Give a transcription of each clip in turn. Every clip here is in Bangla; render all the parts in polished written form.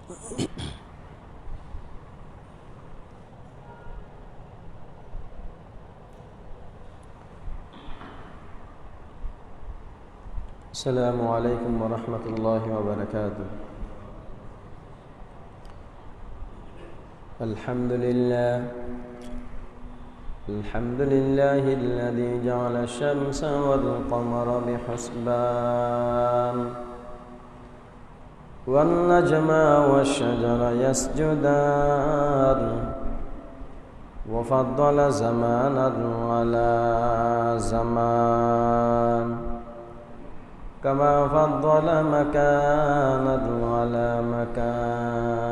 السلام عليكم ورحمة الله وبركاته. الحمد لله الذي جعل الشمس والقمر بحسبان والنجم والشجر يسجدان وفضل زمانا على زمان كما فضل مكانا على مكان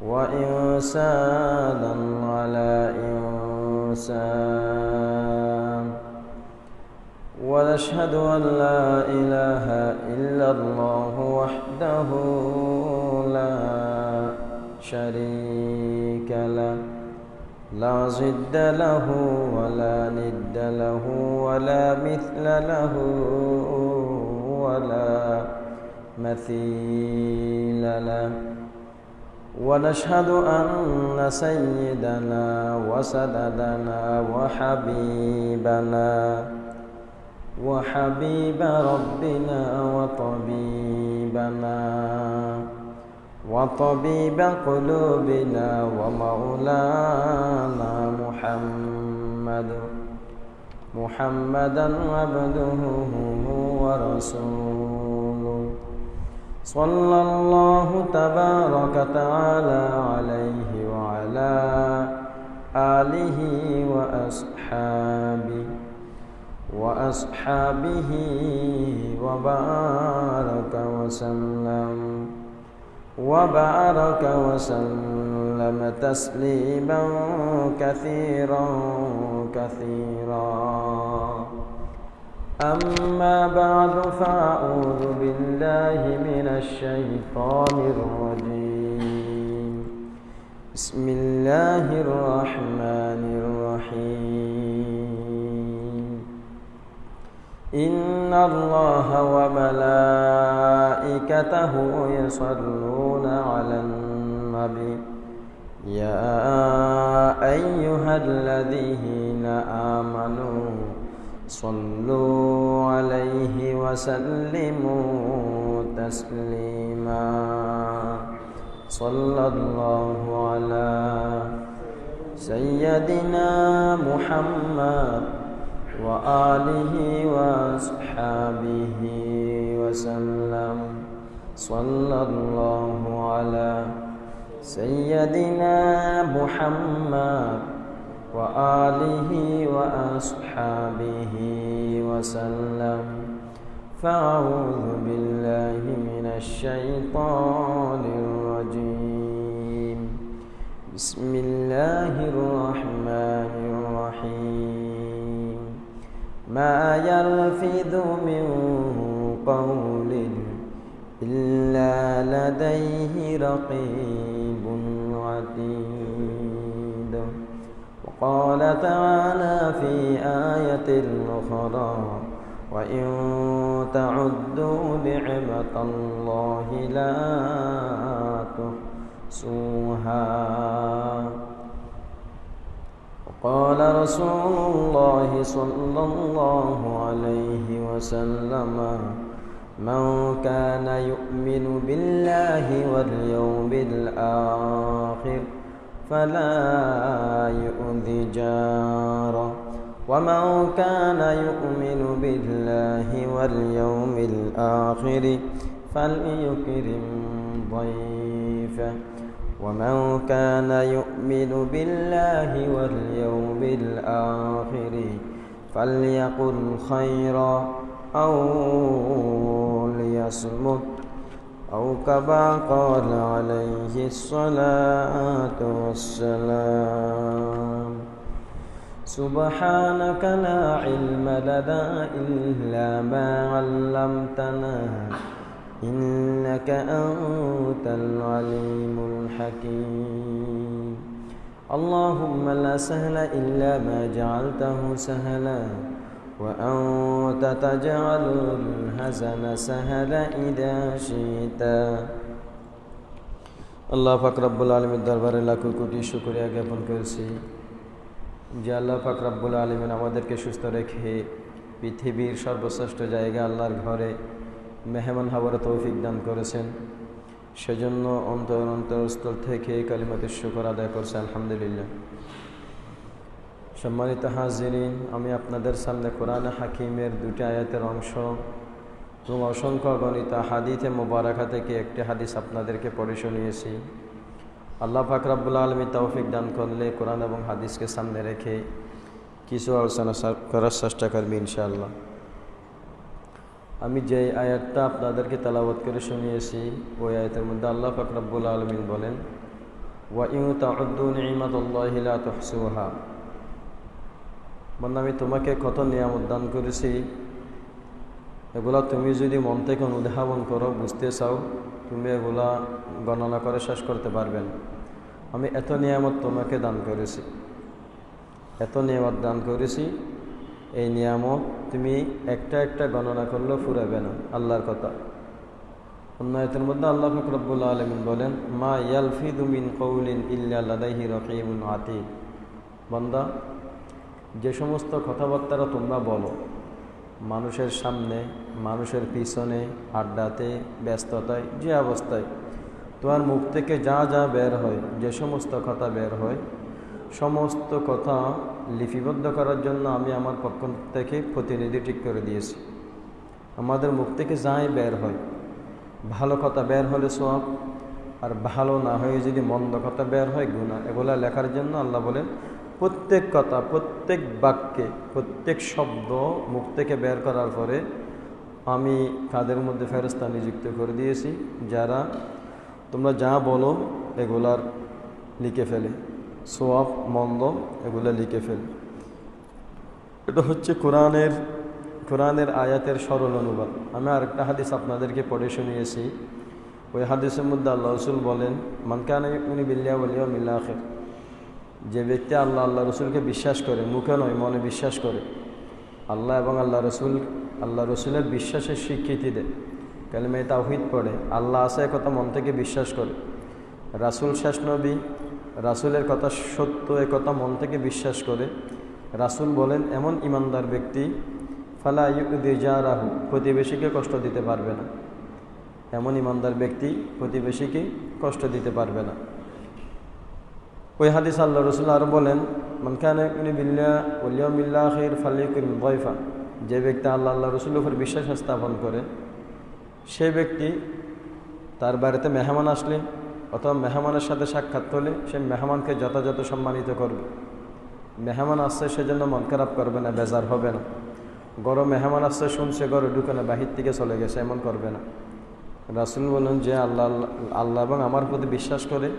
وإنسانا على إنسان ونشهد أن لا إله إلا الله وحده لا شريك له لا ضد له ولا ند له ولا مثل له ولا مثيل له ونشهد أن سيدنا وسندنا وحبيب ربنا وطبيب قلوبنا ومولانا محمدا عبده ورسوله صلى الله تبارك تعالى عليه وعلى آله وأصحابه وبارك وسلم تسليما كثيرا أما بعد فأعوذ بالله من الشيطان الرجيم بسم الله الرحمن الرحيم إن الله وملائكته يصلون على النبي يا أيها الذين آمنوا صلوا عليه وسلموا تسليما صلى الله على سيدنا محمد وآله وأصحابه وسلم صلى الله على سيدنا محمد وآله وأصحابه وسلم فأعوذ بالله من الشيطان الرجيم بسم الله الرحمن الرحيم ما يلفظ من قول إلا لديه رقيب عتيد وقال تعالى في آية أخرى وإن تعدوا نعمة الله لا تحصوها وقال رسول الله صلى الله عليه وسلم من كان يؤمن بالله واليوم الآخر فلا يؤذ جاره ومن كان يؤمن بالله واليوم الآخر فليكرم ضيفه ومن كان يؤمن بالله واليوم الآخر فليقل خيرا أو ليصمت أو كما قال عليه الصلاة والسلام سبحانك لا علم لنا إلا ما علمتنا إنك أنت العليم الحكيم اللهم لا سهل إلا ما جعلته سهلا وأنت تجعل الحزن سهلا إذا شئت। আল্লাহ পাক রব্বুল আলামিনের দরবারে লাখো কোটি শুকরিয়া জ্ঞাপন করছি যে আল্লাহ পাক রব্বুল আলামিন আমাদেরকে সুস্থ রেখে পৃথিবীর সর্বশ্রেষ্ঠ জায়গা আল্লাহর ঘরে মেহমান হওয়ার তৌফিক দান করেছেন। সেজন্য অন্তরস্থল থেকে কালিমাতুশ শুকর আদায় করছি আলহামদুলিল্লাহ। সম্মানিত হাজিরিন, আমি আপনাদের সামনে কোরআনে হাকিমের দুটি আয়াতের অংশ এবং অসংখ্য গণিত হাদিসে মুবারাকা থেকে একটি হাদিস আপনাদেরকে পড়ে শুনিয়েছি। আল্লাহ পাক রব্বুল আলামিন তৌফিক দান করলে কোরআন এবং হাদিসকে সামনে রেখে কিছু আলোচনা করার চেষ্টা করব ইনশাআল্লাহ। আমি যে আয়াতটা আপনাদেরকে তেলাওয়াত করে শুনিয়েছি ওই আয়াতের মধ্যে আল্লাহ পাক রব্বুল আলামিন বলেন, ওয়া ইন তাউদ্দু নি'মাতাল্লাহি লা তুহসুহা। মানে আমি তোমাকে কত নিয়ামত দান করেছি, এগুলা তুমি যদি মন থেকে অনুধাবন করো, বুঝতে চাও, তুমি এগুলা গণনা করে শেষ করতে পারবে না। আমি এত নিয়ামত তোমাকে দান করেছি, এত নিয়ামত দান করেছি, এই নিয়ামত তুমি একটা একটা গণনা করলেও ফুরাবে না। আল্লাহর কথা। অন্য আয়াতের মধ্যে আল্লাহ পাক রব্বুল আলামিন বলেন, মা ইয়ালফিযু মিন কওলিন ইল্লা লাদাইহি রাকীবুন আতীদ। বান্দা, যে সমস্ত কথাবার্তা তোমরা বলো মানুষের সামনে, মানুষের পিছনে, আড্ডাতে, ব্যস্ততায়, যে অবস্থায় তোমার মুখ থেকে যা যা বের হয়, যে সমস্ত কথা বের হয়, সমস্ত কথা লিপিবদ্ধ করার জন্য আমি আমার পক্ষ থেকে প্রতিনিধি ঠিক করে দিয়েছি। আমাদের মুখ থেকে যাই বের হয়, ভালো কথা বের হলে সওয়াব, আর ভালো না হয়ে যদি মন্দ কথা বের হয় গুনাহ। এগুলা লেখার জন্য আল্লাহ বলেন, প্রত্যেক কথা, প্রত্যেক বাক্যে, প্রত্যেক শব্দ মুখ থেকে বের করার পরে আমি কাদের মধ্যে ফেরেশতা নিযুক্ত করে দিয়েছি, যারা তোমরা যা বলো এগুলার লিখে ফেলে, সওয়াব মন্দ এগুলো লিখে ফেলে। এটা হচ্ছে কোরআনের আয়াতের সরল অনুবাদ। আমি আরেকটা হাদিস আপনাদেরকে পড়ে শুনিয়েছি। ওই হাদিসের মধ্যে আল্লাহ রাসূল বলেন, মান কানা ইউমিনু বিল্লাহি ওয়াল ইয়াউমিল আখির। যে ব্যক্তি আল্লাহ রসুলকে বিশ্বাস করে, মুখে নয় মনে বিশ্বাস করে, আল্লাহ এবং আল্লাহ রসুলের বিশ্বাসের স্বীকৃতি দেয়, কালিমা তাওহীদ পড়ে, আল্লাহ আছে কথা মন থেকে বিশ্বাস করে, রাসূল শেষ নবী, রাসূলের কথা সত্য এ কথা মন থেকে বিশ্বাস করে, রাসূল বলেন এমন ইমানদার ব্যক্তি ফালা ইউদি জারাহু, প্রতিবেশীকে কষ্ট দিতে পারবে না। এমন ইমানদার ব্যক্তি প্রতিবেশীকে কষ্ট দিতে পারবে না। ওই হাদিস আল্লাহ রসুল আরও বলেন, মান কানা ইউমিনু বিল্লাহি ওয়াল ইয়াউমিল আখির ফালইউকরিম যায়ফা। যে ব্যক্তি আল্লাহ রসুলের উপর বিশ্বাস স্থাপন করে, সে ব্যক্তি তার বাড়িতে মেহমান আসলে অথবা মেহমানের সাথে সাক্ষাৎ হলে সে মেহমানকে যথাযথ সম্মানিত করবে। মেহমান আসছে সেজন্য মন খারাপ করবে না, বেজার হবে না। গরম মেহমান আসছে শুনছে ঘরে ঢুকে না, বাহির থেকে চলে গেছে, এমন করবে না। রাসূল বলেন, যে আল্লাহ এবং আমার প্রতি বিশ্বাস করে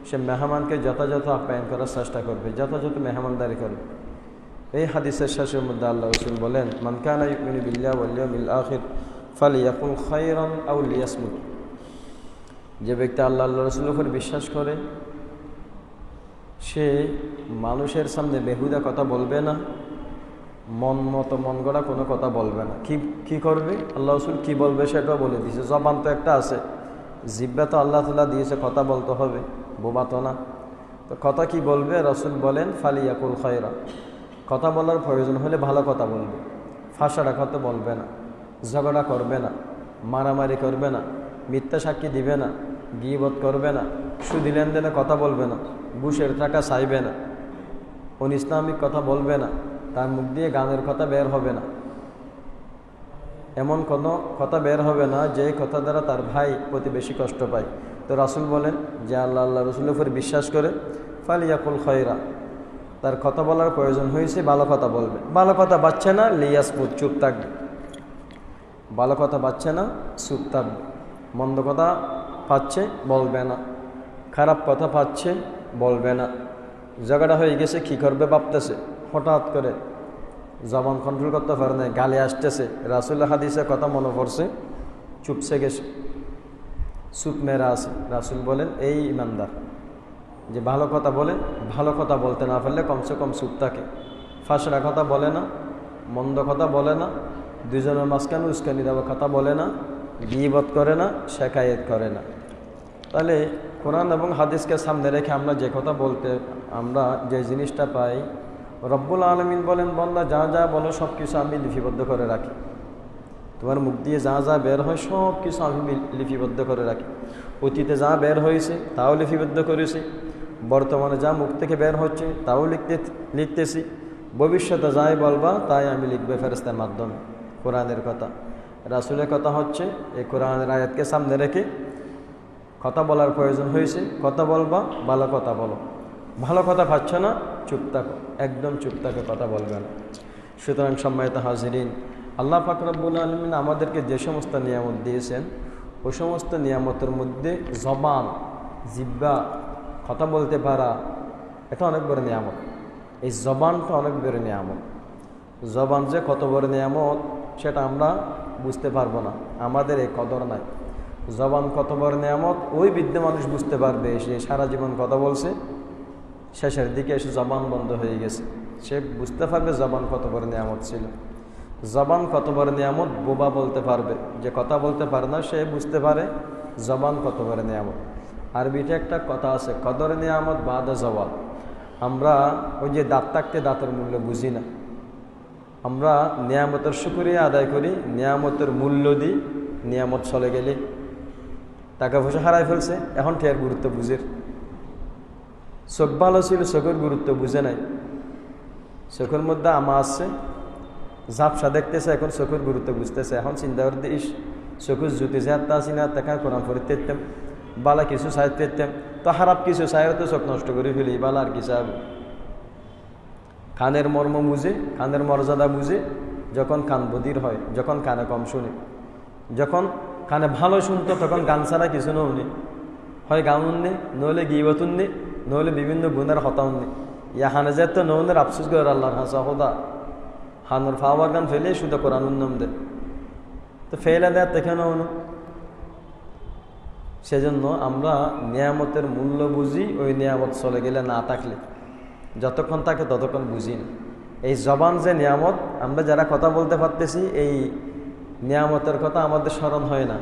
সে মেহমানকে যথাযথ আপ্যায়ন করার চেষ্টা করবে, যথাযথ মেহমানদারি করবে। এই হাদিসের শেষের মধ্যে আল্লাহ রাসূল বলেন, মান কানা ইউমিনু বিল্লাহি ওয়াল ইয়াউমিল আখির ফালইয়াকুল খায়রান আও লিয়াসমুত। যে ব্যক্তি আল্লাহ রাসূলের উপর বিশ্বাস করে, সে মানুষের সামনে বেহুদা কথা বলবে না, মন মতো মন গড়া কোনো কথা বলবে না। কি করবে আল্লাহ রাসূল কি বলবে সেটাও বলে দিয়েছে। জবান তো একটা আছে, জিহ্বা তো আল্লাহ তাআলা দিয়েছে, কথা বলতে হবে, বোবা তো না। তো কথা কি বলবে? রাসূল বলেন, ফালিয়াকুল খায়রা। কথা বলার প্রয়োজন হলে ভালো কথা বলবে, ফাঁসাটা কথা বলবে না, ঝগড়া করবে না, মারামারি করবে না, মিথ্যা সাক্ষী দিবে না, গীবত করবে না, সুদি লেনদেনে কথা বলবে না, ঘুষের টাকা চাইবে না, অনিসলামিক কথা বলবে না, তার মুখ দিয়ে গানের কথা বের হবে না, এমন কোনো কথা বের হবে না যে কথা দ্বারা তার ভাই প্রতিবেশী কষ্ট পায়। তো রাসূল বলেন, যে আল্লাহ রসুলের উপর বিশ্বাস করে ফালিয়াকুল খায়রা, তার কথা বলার প্রয়োজন হয়েছে ভালো কথা বলবে। ভালো কথা বাচ্চে না লিয়াসমুত, চুপ থাকবে। ভালো কথা বাচ্চে না, চুপ থাকবে। মন্দ কথা পাচ্ছে বলবে না, খারাপ কথা পাচ্ছে বলবে না। ঝগড়া হয়ে গেছে, কী করবে ভাবতেছে, হঠাৎ করে জবান কন্ট্রোল করতে পারে না, গালে আসতেছে, রাসূলের হাদিসে কথা মনে পড়ছে, চুপসে গেছে, চুপ মেরা আছে। রাসূল বলেন, এই ইমানদার যে ভালো কথা বলে, ভালো কথা বলতে না পারলে কমসে কম চুপ থাকে, ফাঁসড়া কথা বলে না, মন্দ কথা বলে না, দুজনের মাঝখানে উস্কানি দেওয়া কথা বলে না, গীবত করে না, শেখায়েত করে না। তাহলে কোরআন এবং হাদিসকে সামনে রেখে আমরা যে কথা বলতে আমরা যে জিনিসটা পাই, রব্বুল আলামিন বলেন, বান্দা যা যা বলো সব কিছু আমি লিপিবদ্ধ করে রাখি। তোমার মুখ দিয়ে যা যা বের হয় সব কিছু আমি লিপিবদ্ধ করে রাখি। অতীতে যা বের হয়েছে তাও লিপিবদ্ধ করেছি, বর্তমানে যা মুখ থেকে বের হচ্ছে তাও লিখতেছি, ভবিষ্যতে যাই বলবা তাই আমি লিখবে ফেরেশতার মাধ্যমে। কোরআনের কথা, রাসূলের কথা হচ্ছে এই কোরআনের আয়াতকে সামনে রেখে কথা বলার প্রয়োজন হয়েছে। কথা বলবা, ভালো কথা বলো। ভালো কথা পাচ্ছ না, চুপ থাকো, একদম চুপ থাকো, কথা বলবে না। সুতরাং সম্মানিত হাজিরিন, আল্লাহ পাক রব্বুল আলামিন আমাদেরকে যে সমস্ত নিয়ামত দিয়েছেন, ওই সমস্ত নিয়ামতের মধ্যে জবান, জিহ্বা, কথা বলতে পারা, এটা অনেক বড় নিয়ামত। এই জবানটা অনেক বড় নিয়ামত। জবান যে কত বড় নিয়ামত সেটা আমরা বুঝতে পারবো না, আমাদের এই কদর নাই। জবান কত বড় নিয়ামত ওই বৃদ্ধ মানুষ বুঝতে পারবে, সে সারা জীবন কথা বলছে, শেষের দিকে এসে জবান বন্ধ হয়ে গেছে, সে বুঝতে পারবে জবান কত বড় নিয়ামত ছিল। জবান কত বড় নিয়ামত বোবা বলতে পারবে, যে কথা বলতে পারে না সে বুঝতে পারে জবান কত বড় নিয়ামত। আরবিতে একটা কথা আছে, কদর নিয়ামত বাদা জওয়াল। আমরা ওই যে দাঁত থাকতে দাঁতের মূল্য বুঝি না, আমরা নিয়ামতের শুকরিয়া আদায় করি, নিয়ামতের মূল্য দিই, নিয়ামত চলে গেলে টাকা পয়সা হারাই ফেলছে, এখন ঠের গুরুত্ব বুঝে। চোখ ভালো ছিল, চোখের গুরুত্ব বুঝে নাই, চোখের মধ্যে আমা আসছে, ঝাপসা দেখতেছে, এখন চোখের গুরুত্ব বুঝতেছে। এখন চিন্তা করতে, ইস চোখের জুতি যে হাতটা আসি না, তাকে কোরআন পড়তে দিতাম, বালা কিছু সাহিত্য দিতাম, তো খারাপ কিছু চাইও তো চোখ নষ্ট করে ফেলি, বালা আর কি চাইব। কানের মর্ম বুঝে, কানের মর্যাদা বুঝে যখন কান বধির হয়, যখন কানে কম শুনে। যখন কানে ভালো শুনতো তখন গান ছাড়া কিছু নৌনি, হয় গান উননি, নইলে গিবত উননি, নইলে বিভিন্ন গুণের হতা উননি। ইয়া হানে যে তো নৌনের আফসুস করে আল্লাহর হাসা হদা হানুর ফাওয়ার গান ফেলে শুধু কোরআন উন্নম দে, তো ফেলে দেয় দেখে নৌনো। সেজন্য আমরা নিয়ামতের মূল্য বুঝি, ওই নিয়ামত চলে গেলে না থাকলে, যতক্ষণ থাকে ততক্ষণ বুঝি না। এই জবান যে নিয়ামত, আমরা যারা কথা বলতে পারতেছি, এই নিয়ামতের কথা আমাদের স্মরণ হয় না।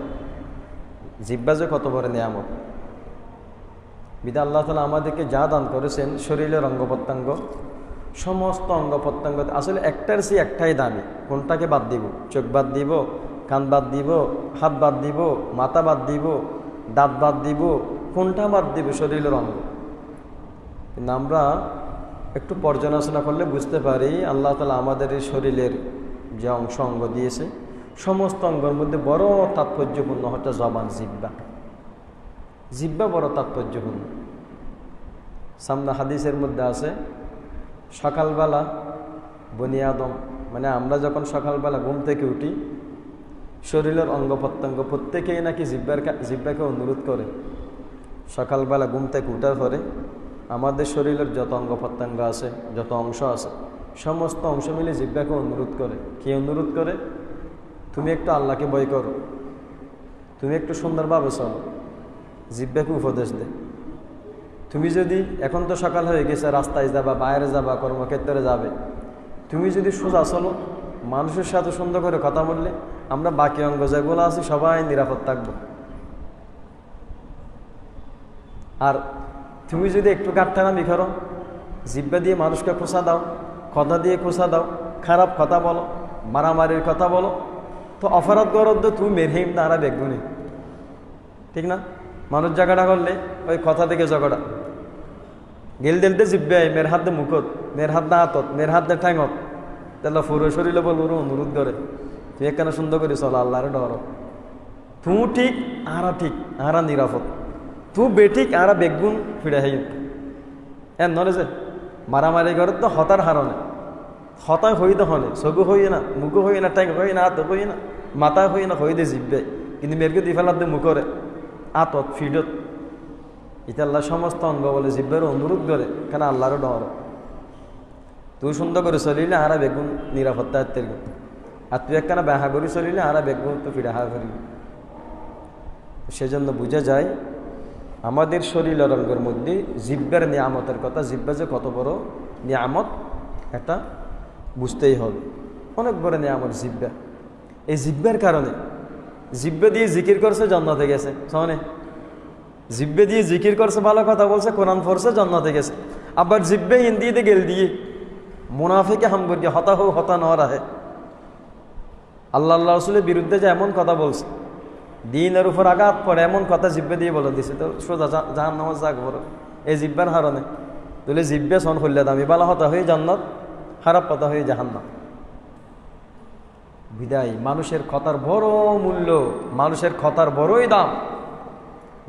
জিহ্বা যে কত বড় নিয়ামত, বিদা আল্লাহ তাআলা আমাদেরকে যা দান করেছেন, শরীরের অঙ্গ প্রত্যঙ্গ, সমস্ত অঙ্গ প্রত্যঙ্গ আসলে একটার চেয়ে একটাই দামি। কোনটাকে বাদ দিব? চোখ বাদ দিব, কান বাদ দিব, হাত বাদ দিব, মাথা বাদ দিব, দাঁত বাদ দিব, কোনটা বাদ দিব? শরীরের অঙ্গ। কিন্তু আমরা একটু পর্যালোচনা করলে বুঝতে পারি, আল্লাহ তাআলা আমাদের এই শরীরের যে অঙ্গ দিয়েছে, সমস্ত অঙ্গের মধ্যে বড় তাৎপর্যপূর্ণ হচ্ছে জবান, জিহ্বা। জিহ্বা বড় তাৎপর্যপূর্ণ। সামনে হাদিসের মধ্যে আছে, সকালবেলা বনি আদম, মানে আমরা যখন সকালবেলা ঘুম থেকে উঠি, শরীরের অঙ্গ প্রত্যঙ্গ প্রত্যেকেই নাকি জিহ্বাকে অনুরোধ করে। সকালবেলা ঘুম থেকে উঠার পরে আমাদের শরীরের যত অঙ্গ প্রত্যঙ্গ আছে, যত অংশ আছে, সমস্ত অংশ মিলে জিহ্বাকে অনুরোধ করে। কি অনুরোধ করে? তুমি একটু আল্লাহকে ভয় করো, তুমি একটু সুন্দরভাবে চলো। জিহ্বাকে উপদেশ দে, তুমি যদি, এখন তো সকাল হয়ে গেছে, রাস্তায় যাবা, বাইরে যাবা, কর্মক্ষেত্রে যাবে, তুমি যদি সোজা চলো, মানুষের সাথে সুন্দর করে কথা বললে, আমরা বাকি অঙ্গ যেগুলো আছে সবাই নিরাপদ থাকবো। আর তুমি যদি একটু গাঁটটানামি করো, জিহ্বা দিয়ে মানুষকে খোঁচা দাও, কথা দিয়ে খোঁচা দাও, খারাপ কথা বলো, মারামারির কথা বলো, তো অপরাধ গরদ্দ তুমি মেরহিম তারা বেগুনি, ঠিক না? মানুষ ঝগড়া করলে ওই কথা থেকে ঝগড়া, গেল দিলতে জিব্বে, মের হাত দে মুখত, মের হাত না হাতত, মের হাত দে ঠ্যাঙত, তাহলে ফুরো শরীরে বল অনুরোধ করে, তুই একখানে সুন্দর করে চলো, আল্লাহরে ডর। তুই ঠিক আরা ঠিক, আরা নিরাপদ, তুই বেঠিক আরা বেগুন ফিরে হাই। এর নলে যে মারামারি করে তো হতার হারণে, হতায় হই তো হনে, চকু হই না, মুখো হই না, ঠ্যাং হই না, হাত হই না, মাথা হই না, হই দে জিব্বে, কিন্তু মেরকে দি ফেলার দে মুখরে, আতত ফিডত। এটা আল্লাহ সমস্ত অঙ্গ বলে জিব্বের অনুরোধ করে, কেন আল্লাহরও ডর। তুই সুন্দর করে চলিলে আরা বেগুন নিরাপত্তা হাতের, আর তুই একখানা ব্যাহা করে চলিলে আরা বেগুন তো ফিরে হা করি। সেজন্য বোঝা যায় আমাদের শরীরের রঙের মধ্যে জিহ্বার নিয়ামতের কথা, জিহ্বা যে কত বড় নিয়ামত এটা বুঝতেই হবে। অনেক বড় নিয়ামত জিহ্বা। এই জিহ্বার কারণে, জিহ্বা দিয়ে জিকির করছে, জান্নাতে গেছে। সামনে জিহ্বা দিয়ে জিকির করছে, ভালো কথা বলছে, কোরআন পড়ছে, জান্নাতে গেছে। আবার জিহ্বা হিন্দিতে গেল দিয়ে মুনাফিকে হামগুরকে হতা হো হতা ন রাহে, আল্লাহ আল্লাহ রসুলের বিরুদ্ধে যে এমন কথা বলছে, দিনের উপর আঘাত পড়ে এমন কথা জিহ্বা দিয়ে বলে দিছে, তো সোজা জাহান নামাজ যাক বড় এই জিহ্বার হারণে। তাহলে জিহ্বা সন করলে দামি, ভালো হতা হয়ে জান্নাত, খারাপ কথা হয়ে জাহান্নাম। বিদায় মানুষের কথার বড় মূল্য, মানুষের কথার বড়ই দাম।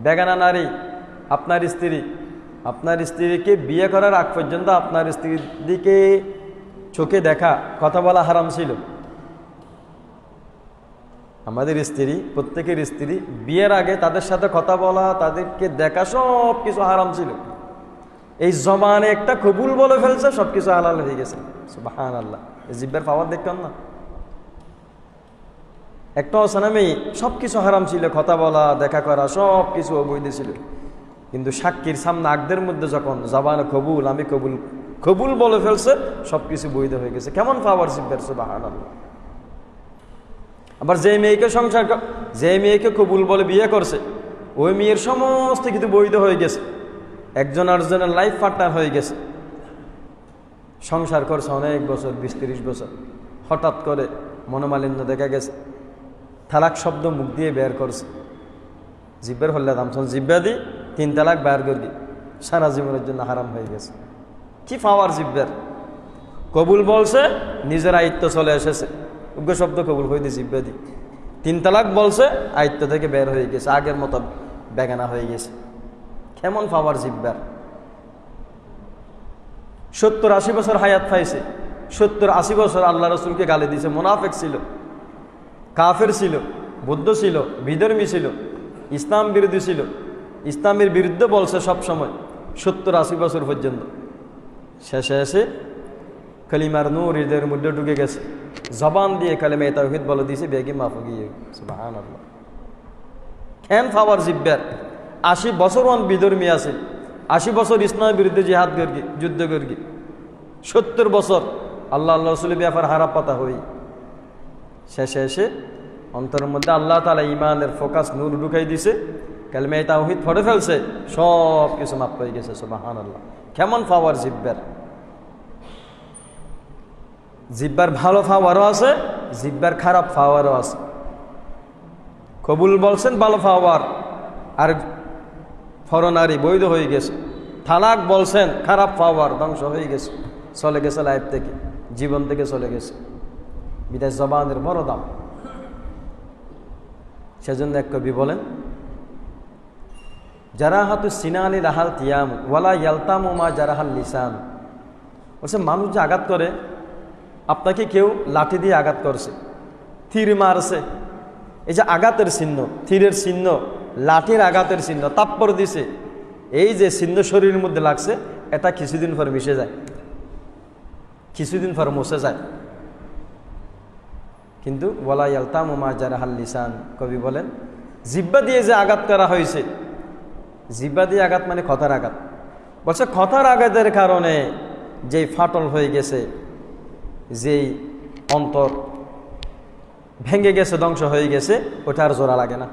বেগানা নারী, আপনার স্ত্রীকে বিয়ে করার আগ পর্যন্ত আপনার স্ত্রীর দিকে চোখে দেখা, কথা বলা হারাম ছিল। আমাদের স্ত্রী, প্রত্যেকের স্ত্রী বিয়ের আগে তাদের সাথে কথা বলা, তাদেরকে দেখা, সব কিছু হারাম ছিল। এই জবানে একটা কবুল বলে ফেলছে, সব কিছু হালাল হয়ে গেছে। সুবহানাল্লাহ। এই জিহ্বার পাওয়ার দেখতেন না? একটা অসানামেই সব কিছু হারাম ছিল, কথা বলা, দেখা করা, সব কিছু অবৈধ ছিল। কিন্তু সাক্ষীর সামনে আগদের মধ্যে যখন জবানে কবুল, আমি কবুল, কবুল বলে ফেলছে, সব কিছু বৈধ হয়ে গেছে। কেমন পাওয়ার জিহ্বার! সুবহানাল্লাহ। আবার যে মেয়েকে কবুল বলে বিয়ে করছে, ওই মেয়ের সমস্ত কিছু বৈধ হয়ে গেছে, একজন আরেকজনের লাইফ পার্টনার হয়ে গেছে। সংসার করছে অনেক বছর, 20-30 বছর, হঠাৎ করে মনোমালিন্য দেখা গেছে, তালাক শব্দ মুখ দিয়ে বের করছে, জিব্বের হল্লা দামছন, জিব্বা দি 3 তালাক বের করি, সারা জীবনের জন্য হারাম হয়ে গেছে। কি পাওয়ার জিব্বের! কবুল বলছে, নিজের আয়ত্ত চলে এসেছে, উগ্র শব্দ কবুল হয়ে দিয়ে জিব্বা দি 3 তালাক বলছে, আয়ত্ত থেকে বের হয়ে গেছে, আগের মতো বেগানা হয়ে গেছে। কেমন পাওয়ার জিব্বার! 70-80 বছর হায়াত পাইছে, 70-80 বছর আল্লাহ রসুলকে গালি দিয়েছে। মুনাফিক ছিল, কাফের ছিল, বৌদ্ধ ছিল, বিধর্মী ছিল, ইসলাম বিরোধী ছিল, ইসলামের বিরুদ্ধে বলছে সব সময়, 70-80 বছর পর্যন্ত। শেষে এসে কালিমার নূর হৃদয়ের মধ্যে ঢুকে গেছে, জবান দিয়ে কালিমা তাওহীদ বলে দিয়েছে, বেগি মাফ গিয়ে। সুবহানাল্লাহ। কেন পাওয়ার জিব্বার! 80 বছর বিধর্মী আছে, 80 বছর ইসলামের বিরুদ্ধে জিহাদ করি, যুদ্ধ করি, 70 বছর আল্লাহ আল্লাহ রসুলের ব্যাপার হারা পাতা হই। শেষে এসে অন্তরের মধ্যে আল্লাহ তাআলা ইমানের ফোকাস নূর ঢুকাই দিছে, কালিমা তাওহীদ পড়ে ফেলছে, সব কিছু মাফ হয়ে গেছে। সুবহানাল্লাহ। কেমন পাওয়ার জিব্বার! জিব্বার ভালো পাওয়ারও আছে, জিব্বার খারাপ পাওয়ারও আছে। কবুল বলছেন, ভালো পাওয়ার, আর ফরনারি বৈধ হয়ে গেছে। তালাক বলছেন, খারাপ পাওয়ার, ধ্বংস হয়ে গেছে, চলে গেছে লাইফ থেকে, জীবন থেকে চলে গেছে। বিদায় জবানের বড় দাম। সেজন্য এক কবি বলেন, জারাহাতু সিনানি লাহাল তিয়াম ওয়ালা ইয়ালতামু মা জারাহাল লিসান। বলছে মানুষ যে আঘাত করে, আপনাকে কেউ লাঠি দিয়ে আঘাত করছে, তীর মারছে, এই যে আঘাতের চিহ্ন, তীরের চিহ্ন, লাঠির আঘাতের চিহ্ন, তাপ্পড় দিছে, এই যে চিহ্ন শরীরের মধ্যে লাগছে, এটা কিছুদিন পর মিশে যায়, কিছুদিন পর মুছে যায়। কিন্তু ওয়ালা ইয়ালতামু মা জারাহাল লিসান, কবি বলেন জিহ্বা দিয়ে যে আঘাত করা হয়েছে, জিহ্বা দিয়ে আঘাত মানে কথার আঘাত। বলছে কথার আঘাতের কারণে যেই ফাটল হয়ে গেছে, যেই অন্তর ভেঙে গেছে, ধ্বংস হয়ে গেছে, ওটা আর জোড়া লাগে না।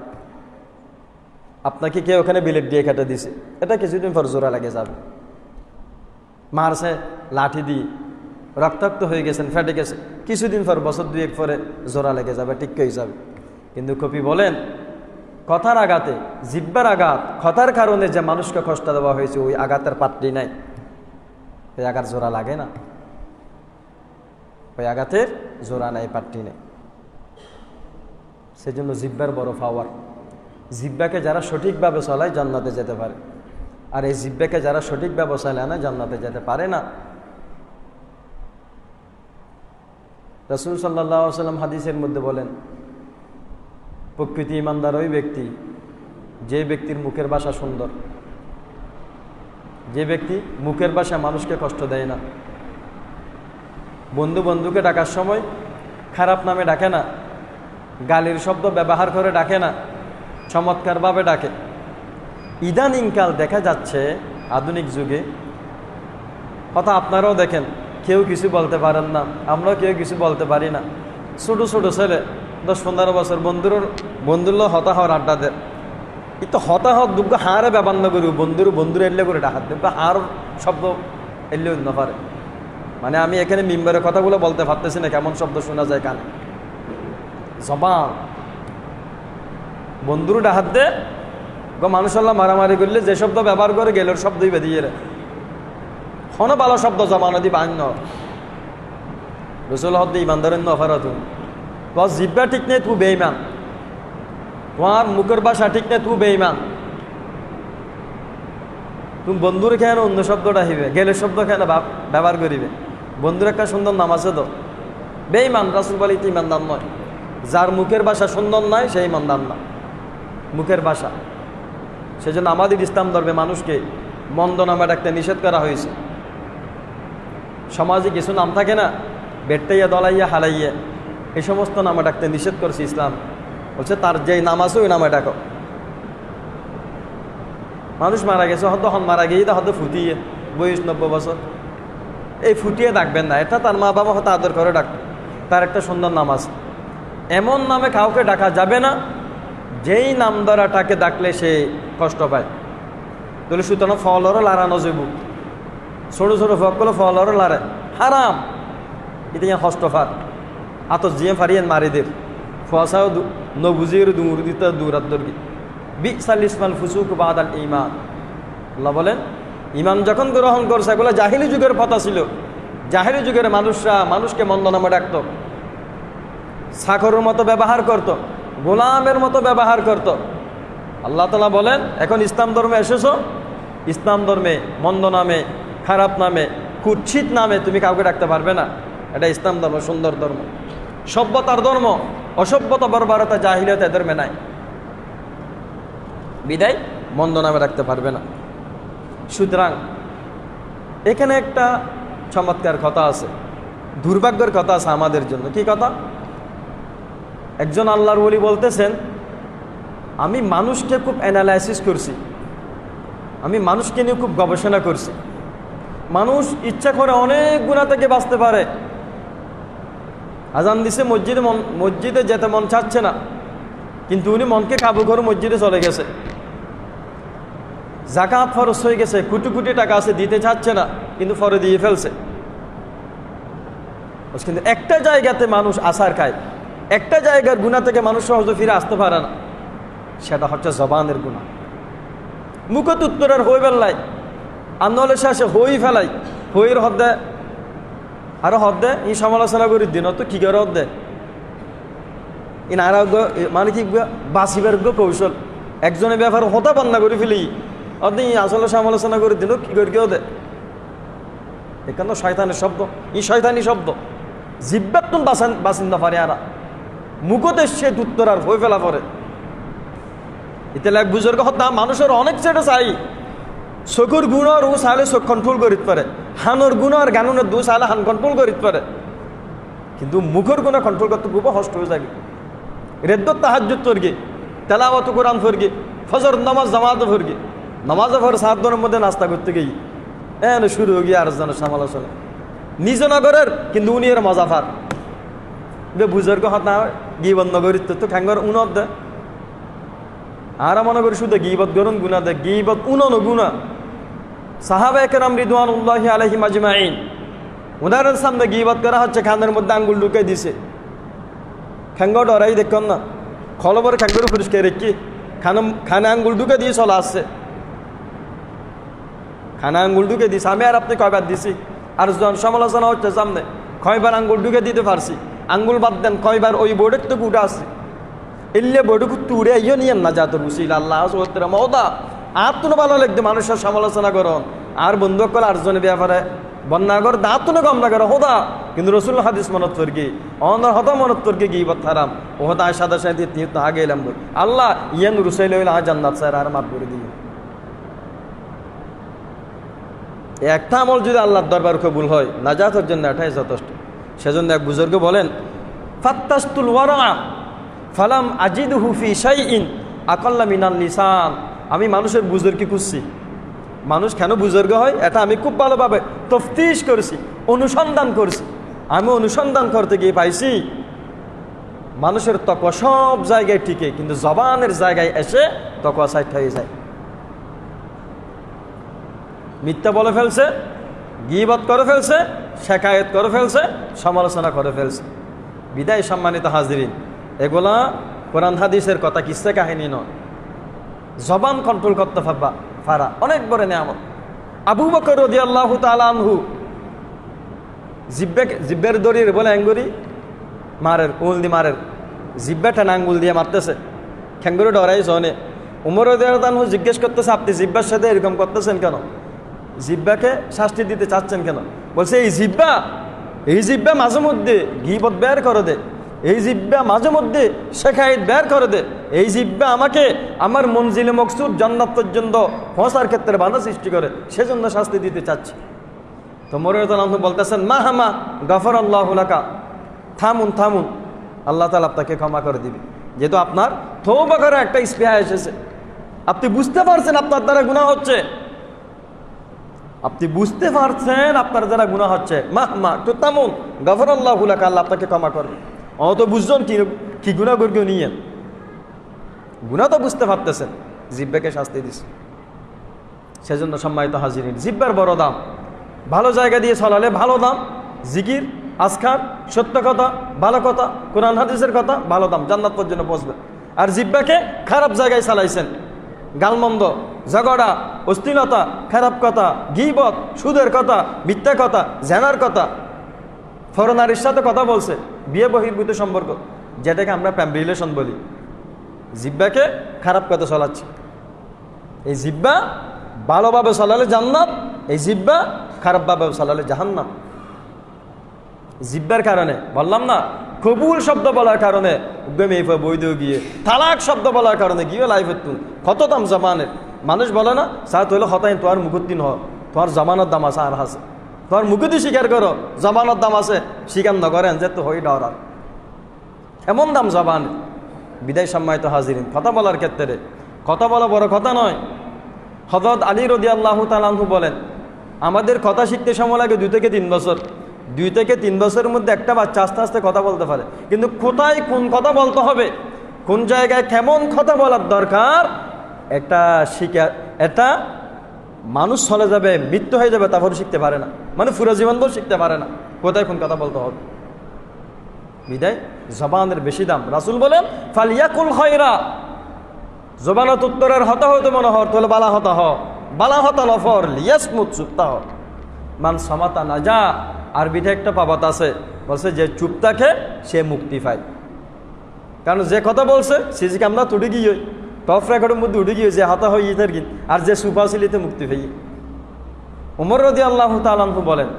আপনাকে কেউ ওখানে বিলেট দিয়ে কেটে দিছে, এটা কিছুদিন পর জোড়া লাগে যাবে। মারছে লাঠি দিয়ে, রক্তাক্ত হয়ে গেছেন, ফেটে গেছে, কিছুদিন পর, বছর 2-1 পরে জোড়া লেগে যাবে, ঠিক হয়ে যাবে। কিন্তু কবি বলেন কথার আঘাতে, জিহ্বার আঘাত, কথার কারণে যে মানুষকে কষ্ট দেওয়া হয়েছে, ওই আঘাতের পাত্রী নাই, ওই আঘাত জোড়া লাগে না, ওই আঘাতের জোড়া নাই, পাত্রী নেই। সেজন্য জিহ্বার বড় পাওয়ার। জিহ্বাকে যারা সঠিকভাবে চলায় জান্নাতে যেতে পারে, আর এই জিহ্বাকে যারা সঠিকভাবে চালায় না, জান্নাতে যেতে পারে না। রাসূল সাল্লাল্লাহু আলাইহি ওয়াসাল্লাম হাদিসের মধ্যে বলেন, প্রকৃতি ইমানদার ওই ব্যক্তি, যে ব্যক্তির মুখের ভাষা সুন্দর, যে ব্যক্তি মুখের ভাষা মানুষকে কষ্ট দেয় না, বন্ধুকে ডাকার সময় খারাপ নামে ডাকে না, গালির শব্দ ব্যবহার করে ডাকে না, চমৎকারভাবে ডাকে। ইদানিংকাল দেখা যাচ্ছে আধুনিক যুগে, কথা আপনারাও দেখেন, কেউ কিছু বলতে পারেন না, আমরাও কেউ কিছু বলতে পারি না। ছোটো ছোটো ছেলে 10-15 বছর বন্ধুর হতাহর আড্ডা দেয়, তো হতাহত দুগ্গ হারে ব্যবহার না করি বন্ধুর এলে করে ডাকাত দেব হার শব্দ এলে অন্য পারে। মানে আমি এখানে মিম্বারের কথাগুলো বলতে পারতেছি না, কেমন শব্দ শোনা যায় কানে। জবান বন্ধুর ডাহাত দে গো, মানুষ আল্লাহ মারামারি করলে যে শব্দ ব্যবহার করে গেলের শব্দই বেঁধিয়ে রে হন ভালো শব্দ জমানো দি বান্য রসুল হদ্দি ইমানদারের নফারত তোমার জিব্বা ঠিক নেই তু বেঈমান, তোমার মুখের ভাষা ঠিক নেই তু বেঈমান। তুমি বন্ধুর কেন অন্য শব্দটা হিবে, গেলের শব্দ কেন ব্যবহার করিবে? বন্ধুর একটা সুন্দর নাম আছে তো, বেঈমান। রাসূল বলে ইমানদার নয়, যার মুখের ভাষা সুন্দর নয় সেই ইমানদার না। মুখের ভাষা, সেজন্য আমাদের ইসলাম ধর্মে মানুষকে মন্দ নামে ডাকতে নিষেধ করা হয়েছে। সমাজে কিছু নাম থাকে না, বেট্টাইয়া দলাইয়া হালাইয়া, এই সমস্ত নামে ডাকতে নিষেধ করছে ইসলাম। বলছে তার যেই নাম আছে ওই নামে ডাকো। মানুষ মারা গেছে, হয়তো মারা গিয়ে হয়তো ফুটিয়ে বয়স 90 বছর, এই ফুটিয়ে ডাকবেন না, এটা তার মা বাবা হয়তো আদর করে ডাকবে, তার একটা সুন্দর নাম আছে। এমন নামে কাউকে ডাকা যাবে না যেই নাম দ্বারাটাকে ডাকলে সে কষ্ট পায়। তাহলে সুতরাং ফলরও লাড়ানো যাবো, ছোটো ছোটো ফকগুলো ফলরও লাড়ে হারাম, এটা কষ্ট ফার আত জিয়ে ফারিয়েন মারিদের ফসাও নবুজির দুমুর দিতে দূরাত দর্গি বিসাল ইসমাল ফুসুক বাদাল ইমান। আল্লাহ বলেন ইমান যখন গ্রহণ করছে, এগুলো জাহিলি যুগের কথা ছিল। জাহিলি যুগের মানুষরা মানুষকে মন্দ নামে ডাকত, সাখরের মতো ব্যবহার করত, গোলামের মতো ব্যবহার করত। আল্লাহ তাআলা বলেন এখন ইসলাম ধর্মে এসেছো, ইসলাম ধর্মে মন্দ নামে, খারাপ নামে, কুৎসিত নামে তুমি কাউকে ডাকতে পারবে না। এটা ইসলাম ধর্ম, সুন্দর ধর্ম, সভ্যতার ধর্ম। অসভ্যতা বর্বরতা জাহিলিয়ত এদের মে নাই, বিদায় মন্দ নামে রাখতে পারবে না। সুতরাং এখানে একটা চমৎকার কথা আছে, দুর্ভাগ্যের কথা আছে আমাদের জন্য। কি কথা? একজন আল্লাহর ওলি বলতেছেন, আমি মানুষকে খুব অ্যানালাইসিস করছি, আমি মানুষকে নিয়ে খুব গবেষণা করছি। মানুষ ইচ্ছা করে অনেক গুনাহ থেকে বাঁচতে পারে। আজান দিছে, মসজিদে যেতে মন চাচ্ছে না, কিন্তু উনি মনকে কাবু করে মসজিদে চলে গেছে। যাকাত ফরজ হয়ে গেছে, কোটি কোটি টাকা আছে, দিতে চাচ্ছে না, কিন্তু ফরে দিয়ে ফেলছে। কিন্তু একটা জায়গাতে মানুষ আসার খায়, একটা জায়গার গুনাহ থেকে মানুষ সহজে ফিরে আসতে পারে না, সেটা হচ্ছে জবানের গুনাহ। মুখত উত্তরের হই বেল্লাই আন্দোলন শেষে হই ফেলাই, হইয়ের হদ্দে আরো হদ্দে ই সমালোচনা করি দিন তো কি করে হদ্দে ইন আর মানে কি বাঁচিবার কৌশল। একজনের ব্যাপার হতা বান্না করে ফেলি অর্ধে আসলে সমালোচনা করে দিন কি করে কেউ দে, এখানে শয়তানের শব্দ, ই শয়তানি শব্দ জিব্বাত তুমি বাসিন্দা পারে আর মুখতে সে উত্তর আর হয়ে ফেলা পরে। এতে লাগ বুজুর্গ হত্যা মানুষের অনেক সেটা চাই, চকুর গুণর ও চাইলে চোখ কন্ট্রোল করিতে পারে, হানোর গুণর গানুনের দু চাইলে হান কন্ট্রোল করিতে পারে, কিন্তু মুখের গুণা কন্ট্রোল করতে খুব কষ্ট হয়ে যায়। রেদ্দত তাহাজ্জুদ ফরগে, তেলাওয়াত কোরআন ফরগে, ফজর নামাজ জামাত ফরগে, নামাজ ফর 7 দিনের মধ্যে নাস্তা করতে গিয়ে শুরু হয়ে গিয়ে আর যেন সমালোচনা নিজ নগরের, কিন্তু উনি এর মজাফার বুজুর্গ হত্যা গিবত নগরীর তো খ্যাঙ্গর উনত দেয় আর মনে করি শুধু গিবত গরুন গুণা দেয়, গিবত উননো গুণা। সাহাবা একরাম রিদওয়ানুল্লাহি আলাইহিম আজমাইন উদাহরণ সামনে গিবত করা হচ্ছে, খানের মধ্যে আঙ্গুল ঢুকে দিছে, খ্যাঙ্গ ডরাই দেখুন না, খলবর খ্যাঙ্গর পরিষ্কার রেখি খানে আঙ্গুল ঢুকে দিয়ে চলে আসছে, খানা আঙ্গুল ঢুকে দিছে। আমি আর আপনি কয়বার দিছি, আর যখন সমালোচনা হচ্ছে সামনে কয়বার আঙ্গুল ঢুকে দিতে পারছি, আঙ্গুল বাদ দেন কয়বার ওই বোর্ডের তো উঠে আসছে, এলে বোর্ডে তুড়ে ইয়ে নিয়েন না যাতে বুঝিল আল্লাহ মহদা আর তো ভালো লাগতো মানুষের সমালোচনা করো আর বন্ধু কল আটজনের ব্যাপারে বন্যা কর দাঁত তো গম না করো হোদা, কিন্তু রসুল হাদিস মনত করগি অনর হতা মনত করগে গিবত হারাম ও হতা সাদা সাথে আগে এলাম বল আল্লাহ ইয়ান রুসাইল জান্নাত স্যার আর মাফ করে দিয়ে। একটা আমল যদি আল্লাহর দরবার কবুল হয় নাজাতের জন্য এটাই যথেষ্ট। সেজন্য এক বুজুর্গ বলেন, ফাত্তাস্তুল ওয়ারা ফালাম আজিদহু ফি শাইইন আকাল্লা মিনাল লিসান। আমি মানুষের বুজুর্গি খুঁজছি, মানুষ কেন বুজুর্গ হয় এটা আমি খুব ভালোভাবে তফতিশ করেছি, অনুসন্ধান করছি। আমি অনুসন্ধান করতে গিয়ে পাইছি মানুষের তাকওয়া সব জায়গায় টিকে, কিন্তু জবানের জায়গায় এসে তাকওয়া সাইড হয়ে যায়। মিথ্যা বলে ফেলছে, গীবত করে ফেলছে, শেকায়েত করে ফেলছে, সমালোচনা করে ফেলছে। বিদায় সম্মানিত হাজিরিন, এগুলা কোরআন হাদিসের কথা, কিসসা কাহিনী নয়। জবান কন্ট্রোল করতে পারা অনেক বড় নিয়ামত। আবু বকর রাদিয়াল্লাহু তাআলা আনহু জিব্বের দড়ির বলে আঙ্গুরি মারের, উল দি মারের, জিব্বাটা না আঙ্গুল দিয়ে মারতেছে, খ্যাঙ্গুরি ডরাই জনে। উমর রাদিয়াল্লাহু আনহু জিজ্ঞেস করতেছে, আপনি জিব্বার সাথে এরকম করতেছেন কেন? জিব্বাকে শাস্তি দিতে চাচ্ছেন কেন? বলছে এই জিব্বা মাঝে মধ্যে গীবত বের করে দে, এই জিব্বা মাঝে মধ্যে শেখায়েত বের করে দে, এই জিব্বা আমাকে আমার মনজিলে মকসুদ জান্নাত পর্যন্ত পৌঁছার ক্ষেত্রে বাধা সৃষ্টি করে, সেজন্য শাস্তি দিতে চাচ্ছি। তো মরিয়তলাম বলতেছেন, মা হামা গফরাল্লাহু লাকা, থামুন থামুন, আল্লাহ তাআলা আপনাকে ক্ষমা করে দিবে। যেহেতু আপনার তওবা করার একটা স্পৃহা এসেছে, আপনি বুঝতে পারছেন আপনার দ্বারা গুনাহ হচ্ছে, আপনি বুঝতে পারছেন আপনার দ্বারা গুনাহ হচ্ছে, মা তো থামুন, গফরাল্লাহু লাকা, আল্লাহ আপনাকে ক্ষমা করবে। অত বুঝছেন কি গুনাহ করকে নিয়ে, গুনাহ তো বুঝতে পারতেছেন, জিব্বাকে শাস্তি দিছে। সেজন্য সম্মানিত হাজিরিন, জিব্বার বড় দাম। ভালো জায়গা দিয়ে চলালে ভালো দাম, জিকির, আজকার, সত্য কথা, ভালো কথা, কোরআন হাদিসের কথা, ভালো দাম, জান্নাত পর্যন্ত পৌঁছবে। আর জিব্বাকে খারাপ জায়গায় চালাইছেন, গালমন্দ, ঝগড়া, অশ্লীলতা, খারাপ কথা, গীবত, সুদের কথা, মিথ্যা কথা, জেনার কথা, ফরেনারির সাথে কথা বলছে, বিয়ে বহির্ভূত সম্পর্ক, যেটাকে আমরা প্রেম রিলেশন বলি, জিব্বাকে খারাপ কথা চলাচ্ছে। এই জিব্বা ভালোভাবে চলালে জান্নাত, এই জিব্বা খারাপভাবে চলালে জাহান্নাম। জিব্বার কারণে বললাম না, কবুল শব্দ বলার কারণে বৈধ গিয়ে, তালাক শব্দ বলার কারণে গিয়ে লাইফের তুন কত দাম জমানের। মানুষ বলে না, সাথ হইলে হতাই তোমার মুখুদ্দিন হ, তোমার জমানোর দাম আছে আর আছে, তোমার মুখুদি স্বীকার করো, জবানোর দাম আছে, স্বীকার নকরেন যে তো হই ডরার, এমন দাম জবান। বিদায় সম্মানিত হাজিরিন, কথা বলার ক্ষেত্রে কথা বলা বড় কথা নয়। হযরত আলী রাদিয়াল্লাহু তাআলা আনহু বলেন, আমাদের কথা শিখতে সময় লাগে 2 থেকে 3 বছর। 2 থেকে 3 বছরের মধ্যে একটা বাচ্চা আস্তে আস্তে কথা বলতে পারে, কিন্তু কোথায় কোন কথা বলতে হবে, কোন জায়গায় কেমন কথা বলার দরকার, এটা মানুষ চলে যাবে, মৃত্যু হয়ে যাবে, তারপর শিখতে পারে না, মানে পুরো জীবন ভর শিখতে পারে না কোথায় কোন কথা বলতে হবে। বিদায় জবানের বেশি দাম। রাসূল বলেন, ফালিয়াকুল খায়রা, জবানত উত্তরের হতা হতে মনে হর তোলে বালা হতা হ, বালা হতা নফর লিয়াসমুত চুপতা হ, মান সমাতা না যা। আরবিতে একটা পাবাত আছে, বলছে যে চুপ থাকে সে মুক্তি পায়। কারণ যে কথা বলছে সেদিকে আমরা তুড়ে গিয়ে টপ রেকর্ডের মধ্যে উঠে গিয়ে যে হাতা হয়ে ইতার গিন, আর যে সুপাসিলিতে মুক্তি পাই। উমর রাদিয়াল্লাহু তাআলা আনহু বলেন,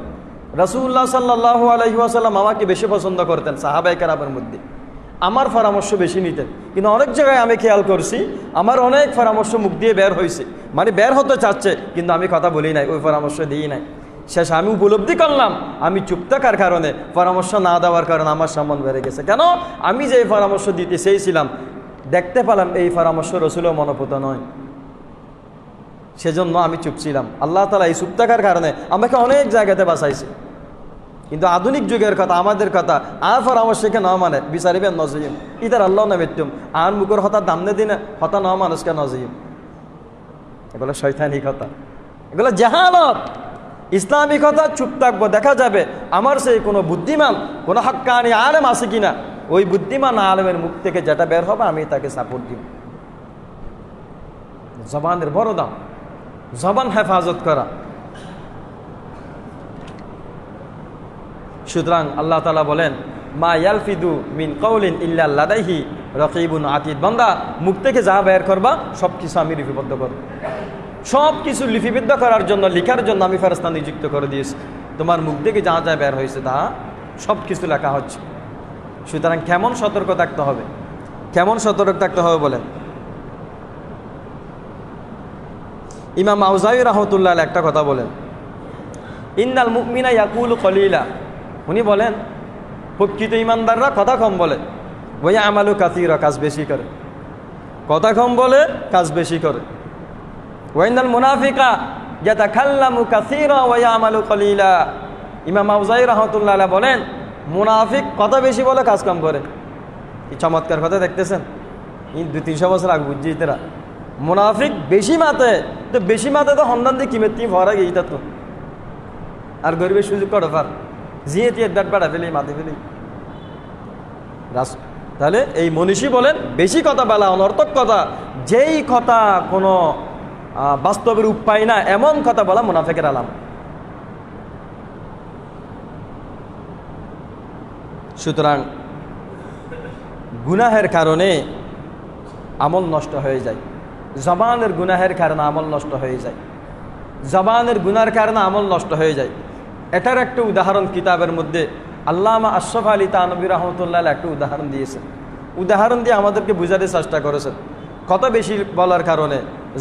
রাসূলুল্লাহ সাল্লাল্লাহু আলাইহি ওয়াসাল্লাম আমাকে বেশি পছন্দ করতেন সাহাবায়ে কেরামের মধ্যে, আমার পরামর্শ বেশি নিতেন। কিন্তু অনেক জায়গায় আমি খেয়াল করছি আমার অনেক পরামর্শ মুখ দিয়ে বের হয়েছে, মানে বের হতে চাচ্ছে, কিন্তু আমি কথা বলি নাই, ওই পরামর্শ দিই নাই। শেষ আমি উপলব্ধি করলাম আমি চুপ থাকার কারণে, পরামর্শ না দেওয়ার কারণে আমার সম্মান বেড়ে গেছে। কেন? আমি যে পরামর্শ দিতে চেয়েছিলাম দেখতে পেলাম এই পরামর্শ রাসূলের মনোপুত নয়, সেজন্য আমি চুপ ছিলাম। আল্লাহ তাআলা এই চুপ থাকার কারণে আমাকে অনেক জায়গাতে বাঁচাইছে। কিন্তু আধুনিক যুগের কথা, আমাদের কথা, আর পরামর্শকে ন মানে বিচারিবেন নজিম ইতার আল্লাহ না মৃত্যুম, আর মুখের হতা দাম নে দিনে হতা ন মানুষকে নজিম, এগুলো শয়তানি কথা, এগুলো জাহালত। ইসলামী কথা চুপ থাকবো, দেখা যাবে আমার সেই কোনো বুদ্ধিমান, কোনো হাক্কানি আলেম আছে কিনা, ওই বুদ্ধিমান আলেমের মুখ থেকে যেটা বের হবে আমি তাকে সাপোর্ট দিব। জবানের বড় দাম, জবান হেফাজত করা। সুতরাং আল্লাহ তাআলা বলেন, মা ইয়ালফিদু মিন কাউলিন ইল্লা লাদাইহি রাকিবুন আতীদ। বান্দা মুখ থেকে যা বের করবা সব কিছু আমি লিপিবদ্ধ করব, সব কিছু লিপিবদ্ধ করার জন্য, লিখার জন্য আমি ফেরেশতা নিযুক্ত করে দিয়েছি। তোমার মুখ থেকে যা যা বের হয়েছে তা সব কিছু লেখা হচ্ছে। সুতরাং কেমন সতর্ক থাকতে হবে, কেমন সতর্ক থাকতে হবে বলেন। ইমাম আউজাঈ রাহমাতুল্লাহ আলাইহি একটা কথা বলেন, ইন্নাল মুমিনা ইয়াকুলু কলিলা। উনি বলেন প্রকৃত ইমানদাররা কথা কম বলে, ওয়া আমালু কাসীরা, কাজ বেশি করে। কথা কম বলে, কাজ বেশি করে। ওয়া ইন্নাল মুনাফিকা ইয়াতাকাল্লামু কাসীরা ওয়া ইয়ামালু কলিলা। ইমাম আউজাঈ রাহমাতুল্লাহ আলাইহি বলেন, মুনাফিক কথা বেশি বলে, কাজ কম করে। কি চমৎকার কথা দেখতেছেন। এই 200-300 বছর আগে বুঝছি এরা মুনাফিক বেশি মাতে, তো বেশি মাতে তো সন্ধান দিয়ে কিমে তুমি ভরা গিয়ে তো আর গরিবের সুযোগ করে পার জিয়ে টিয়ে দাঁত বাড়া ফেলি মাতে ফেলি তাহলে এই মনীষী বলেন বেশি কথা বলা অনর্থক কথা, যেই কথা কোনো বাস্তবের উপায় না এমন কথা বলা মুনাফিকের আলাম। সুতরাং গুনাহের কারণে আমল নষ্ট হয়ে যায়, জবানের গুনাহের কারণে আমল নষ্ট হয়ে যায়, জবানের গুনার কারণে আমল নষ্ট হয়ে যায়। এটার একটা উদাহরণ কিতাবের মধ্যে আল্লামা আশরাফ আলী থানভী রাহমাতুল্লাহ একটা উদাহরণ দিয়েছেন। উদাহরণ দিয়ে আমাদেরকে বোঝাতে চেষ্টা করেছেন কথা বেশি বলার কারণে,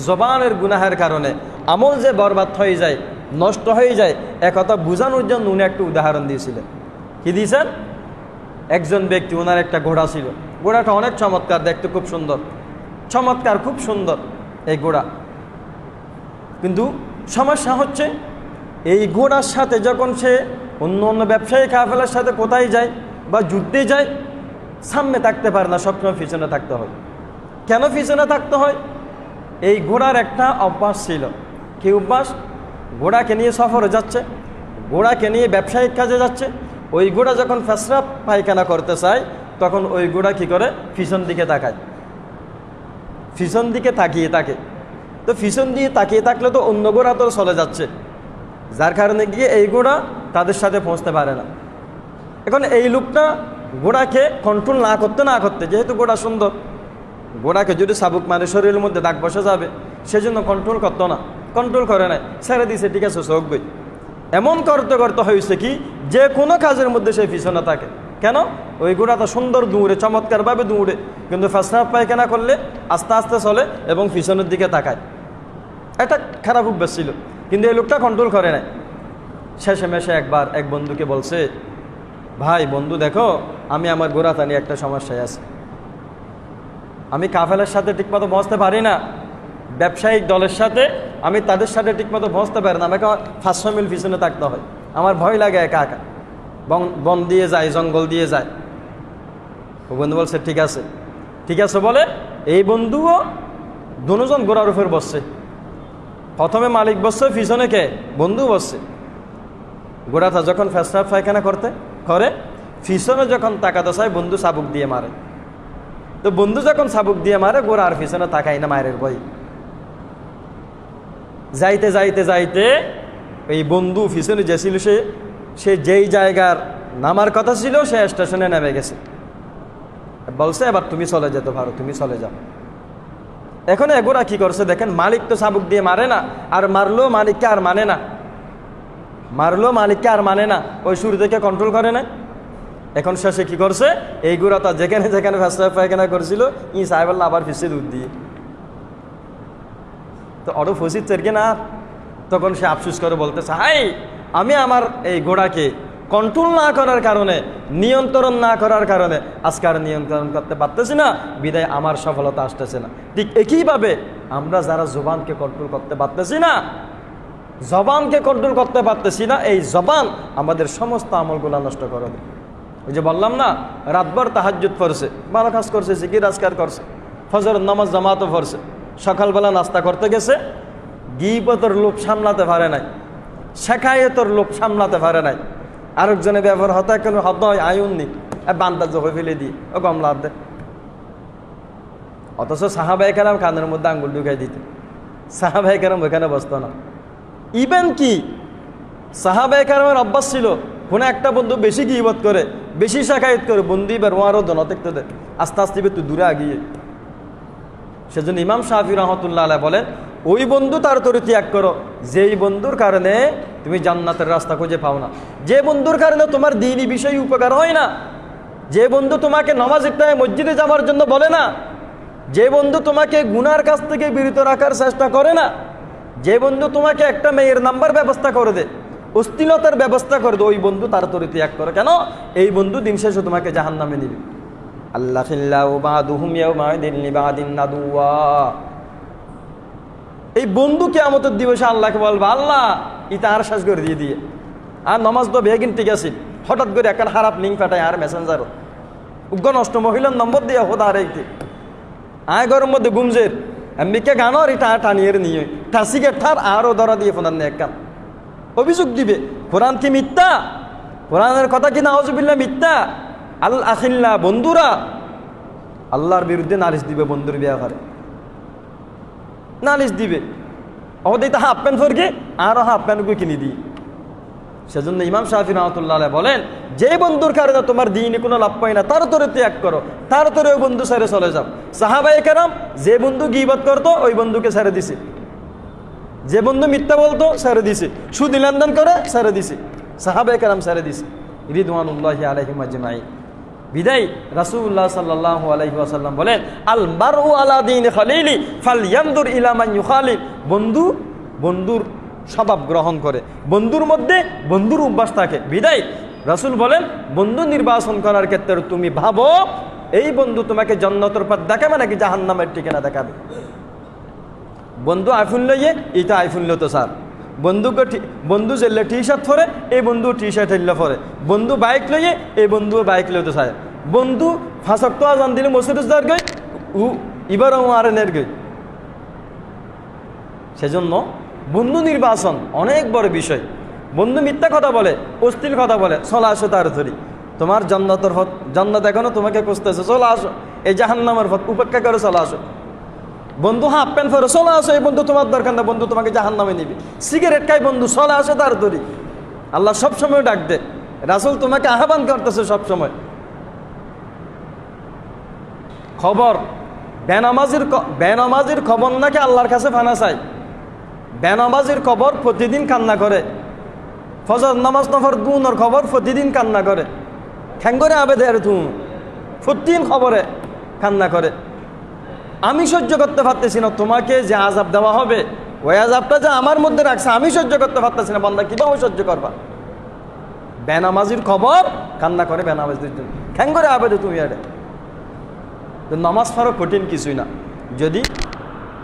জবানের গুনাহের কারণে আমল যে বরবাদ হয়ে যায়, নষ্ট হয়ে যায়, একথা বোঝানোর জন্য উনি একটা উদাহরণ দিয়েছিলেন। কি দিয়েছেন? একজন ব্যক্তি, ওনার একটা ঘোড়া ছিল, ঘোড়াটা অনেক চমৎকার, দেখতে খুব সুন্দর, চমৎকার, খুব সুন্দর এই ঘোড়া। কিন্তু সমস্যা হচ্ছে এই ঘোড়ার সাথে যখন সে অন্য অন্য ব্যবসায়ী কাফেলার সাথে কোথায় যায় বা যুদ্ধে যায়, সামনে থাকতে পারে না, সবসময় পিছনে থাকতে হয়। কেন পিছনে থাকতে হয়? এই ঘোড়ার একটা অভ্যাস ছিল। কি অভ্যাস? ঘোড়াকে নিয়ে সফরে যাচ্ছে, ঘোড়াকে নিয়ে ব্যবসায়িক কাজে যাচ্ছে, ওই ঘোড়া যখন পেশাব পায়খানা করতে চায় তখন ওই ঘোড়া কী করে? পিছন দিকে তাকায়, পিছন দিকে তাকিয়ে থাকে। তো পিছন দিয়ে তাকিয়ে থাকলে তো অন্য ঘোড়া তো চলে যাচ্ছে, যার কারণে গিয়ে এই ঘোড়া তাদের সাথে পৌঁছতে পারে না। এখন এই লোকটা ঘোড়াকে কন্ট্রোল না করতে, যেহেতু ঘোড়া সুন্দর, ঘোড়াকে যদি চাবুক মানে শরীরের মধ্যে দাগ বসে যাবে, সেজন্য কন্ট্রোল করতো না, কন্ট্রোল করে নাই, ছেড়ে দিছে, ঠিক আছে চোখ বই। এমন করতে করতে হয়েছে কি, যে কোনো কাজের মধ্যে সে পিছনে থাকে। কেন? ওই ঘোড়াটা সুন্দর দৌড়ে, চমৎকারভাবে দৌড়ে, কিন্তু পেশাব পায়খানা করলে আস্তে আস্তে চলে এবং পিছনের দিকে তাকায়। এটা খারাপ অভ্যাস ছিল, কিন্তু এই লোকটা কন্ট্রোল করে নাই। শেষে মেশে একবার এক বন্ধুকে বলছে, ভাই বন্ধু দেখো, আমি আমার ঘোড়াটা নিয়ে একটা সমস্যায় আছি, আমি কাফেলার সাথে ঠিকমতো বসতে পারি না, ব্যবসায়িক দলের সাথে আমি তাদের সাথে ঠিকমতো বসতে পারি না, আমাকে 500 মিল পিছনে থাকতে হয়, আমার ভয় লাগে একা একা, বন দিয়ে যায়, জঙ্গল দিয়ে যায়। ও বন্ধু বলছে ঠিক আছে, ঠিক আছে বলে এই বন্ধুও দুজন ঘোড়ার উপর বসছে। প্রথমে মালিক বসছে, পিছনে কে? বন্ধু বসছে। ঘোড়াটা যখন পেশাব পায়খানা করে পিছনে যখন তাকাতে চায়, বন্ধু চাবুক দিয়ে মারে। তো বন্ধু যখন চাবুক দিয়ে মারে, ঘোড়া আর পিছনে তাকায় না, মায়ের ভয়। যাইতে যাইতে যাইতে এই বন্ধু পিছনে যে ছিল, সে যেই জায়গার নামার কথা ছিল সে স্টেশনে নেমে গেছে। বলছে এবার তুমি চলে যেতে পারো, তুমি চলে যাও। এখন এগোরা কি করছে দেখেন, মালিক তো চাবুক দিয়ে মারে না, আর মারলো মালিককে আর মানে না, মারলো মালিককে আর মানে না, ওই শুরু থেকে কন্ট্রোল করে না। এখন শেষে কি করছে, এই ঘোড়াটা যেখানে যেখানে পেশাব পায়খানা করছিল, ই সাহেব আবার ফিসে দুধ দিয়ে তো অটো ফসিদ চেরকে না। তখন সে আফসুস করে বলতেছে, হাই আমি আমার এই ঘোড়াকে কন্ট্রোল না করার কারণে, নিয়ন্ত্রণ না করার কারণে আজকে আর নিয়ন্ত্রণ করতে পারতেছি না, বিদায় আমার সফলতা আসতেছে না। ঠিক একইভাবে আমরা যারা জবানকে কন্ট্রোল করতে পারতেছি না, জবানকে কন্ট্রোল করতে পারতেছি না, এই জবান আমাদের সমস্ত আমলগুলো নষ্ট করে দেয়। ওই যে বললাম না, রাতভর তাহাজ্জুদ পড়ছে, ভালো কাজ করছে, জিকির আজকার করছে, ফজরের নামাজ জামাতও পড়ছে, সকালবেলা নাস্তা করতে গেছে, গীবতের লোভ সামলাতে পারে নাই, শেখায়েতের লোভ সামলাতে পারে নাই, আরেকজনের ব্যবহার হতে কেন হত হয় আয়ুন নি, বান্দার জোকে ফেলে দিয়ে ও কমলা দে। অথচ সাহাবায়ে কেরাম কানের মধ্যে আঙ্গুল ঢুকাই দিত, সাহাবায়ে কেরাম ওইখানে বসতো না। ইভেন কি সাহাবায়ে কেরামের অভ্যাস ছিল, কোনো একটা বন্ধু বেশি গীবত করে, বেশি শেখায়েত করে, বন্ধু এবার ওয়ারও দন দেখতে দে, আস্তে আস্তে তুই দূরে আগিয়ে। সেজন্য ইমাম শাফি রহমতুল্লাহ আলাইহি বলেন, ওই বন্ধু তার তরি ত্যাগ করো যেই বন্ধুর কারণে তুমি জান্নাতের রাস্তা খুঁজে পাও না, যে বন্ধুর কারণে তোমার দ্বীনি বিষয় উপকার হয় না, যে বন্ধু তোমাকে নামাজ ইফতারে মসজিদে যাওয়ার জন্য বলে না, যে বন্ধু তোমাকে গুনার কাছ থেকে বিরত রাখার চেষ্টা করে না, যে বন্ধু তোমাকে একটা মেয়ের নাম্বার ব্যবস্থা করে দে, অশ্লীলতার ব্যবস্থা করে দে, ওই বন্ধু তার তরি ত্যাগ করো। কেন? এই বন্ধু দিন শেষে তোমাকে জাহান্নামে নিবে। আল্লাহ এই বন্ধু কিয়ামতের দিবসে আল্লাহকে বলবে, আল্লাহ ইটা আর শেষ করে দিয়ে আর নমাজ তো বেগিন ঠিক আছে, হঠাৎ করে একটা খারাপ লিঙ্ক পাঠায় আর মেসেঞ্জারও উগ্র নষ্ট মহিলার নম্বর দিয়ে হোদা আর একটি আয় ঘরের মধ্যে গুমজের এমনিকে গানো আর এটা টানিয়ে নিয়ে টাসিকে ঠার আরও ধরা দিয়ে ফোনার নিয়ে একখান অভিযোগ দিবে। কোরআন কি মিথ্যা? কোরআনের কথা কি নাউজুবিল্লাহ মিথ্যা? আল আখিল্লা বন্ধুরা আল্লাহর বিরুদ্ধে নালিশ দিবে, বন্ধুর বিয়া করে নালিশ দিবে। ওদের হাফ প্যান্ট ফরকে আরও হাফ প্যান্টকে কিনে দিই। সেজন্য ইমাম শাফি রহমতুল্লাহ আলাইহি বলেন, যে বন্ধুর কারণে তোমার দিনে কোনো লাভ পায় না তার তোরে ত্যাগ করো, তার তোরে ওই বন্ধু ছেড়ে চলে যাও। সাহাবায়ে কেরাম যে বন্ধু গীবত করতো ওই বন্ধুকে ছেড়ে দিছে, যে বন্ধু মিথ্যা বলতো ছেড়ে দিছে, সুদ লেনদেন করে ছেড়ে দিছে, সাহাবায়ে কেরাম ছেড়ে দিছে রিদওয়ানুল্লাহি আলাইহিম আজমাইন। বিদায় রাসূলুল্লাহ সাল্লাল্লাহু আলাইহি ওয়াসাল্লাম বলেন, আল মারউ আলা দীনি খালিলি ফালয়ানদুর ইলা মান ইউখালিল। বন্ধু বন্ধুর স্বভাব গ্রহণ করে, বন্ধুর মধ্যে বন্ধুর অভ্যাস থাকে। বিদায় রাসূল বলেন, বন্ধু নির্বাচন করার ক্ষেত্রে তুমি ভাবো এই বন্ধু তোমাকে জান্নাতের পথ দেখাবে নাকি জাহান্নামের ঠিকানা দেখাবে। বন্ধু আইফোন লইয়ে এটা আইফোন লো তো স্যার, বন্ধু জেলে টি শার্ট পরে এই বন্ধু টি শার্ট হেললে পরে, বন্ধু বাইক লইয়ে এই বন্ধু বাইক লইতে চায়, বন্ধু ফাঁসক্ত আজান দিলে মসজিদ গই এবার আরেনের গই। সেজন্য বন্ধু নির্বাচন অনেক বড় বিষয়। বন্ধু মিথ্যা কথা বলে, অশ্লীল কথা বলে, চলে আসো তার ধরি, তোমার জান্নাতের পথ, জান্নাত এখনো তোমাকে খুঁজতেছে, চলে আসো। এই জাহান্নামের পথ উপেক্ষা করে চলে আসো। বন্ধু হাফ প্যান্ট পরে চলে আসো, এই বন্ধু তোমার দরকার না, বন্ধু তোমাকে জাহান্নামে নিবে। সিগারেট খাই বন্ধু, চলে আসো তার ধরি। আল্লাহ সবসময় ডাক দে, রাসূল তোমাকে আহ্বান করতেছে সবসময়। খবর বেনামাজির খবর নাকি আল্লাহর কাছে ফানা চাই। বেনামাজির খবর প্রতিদিন কান্না করে, ফজর নামাজ নফর গুণর খবর প্রতিদিন কান্না করে, খ্যাঙ্গরে আবেদে আর তুমি প্রতিদিন খবরে কান্না করে। আমি সহ্য করতে পারতেছি না, তোমাকে যে আযাব দেওয়া হবে ওই আযাবটা যে আমার মধ্যে রাখছে আমি সহ্য করতে পারতেছি না, বান্দা কিভাবে সহ্য করবা। বেনামাজির খবর কান্না করে বেনামাজির জন্য, খ্যাঙ্গরে আবেদে তুমি আরে। নামাজ পড়া কঠিন কিছুই না যদি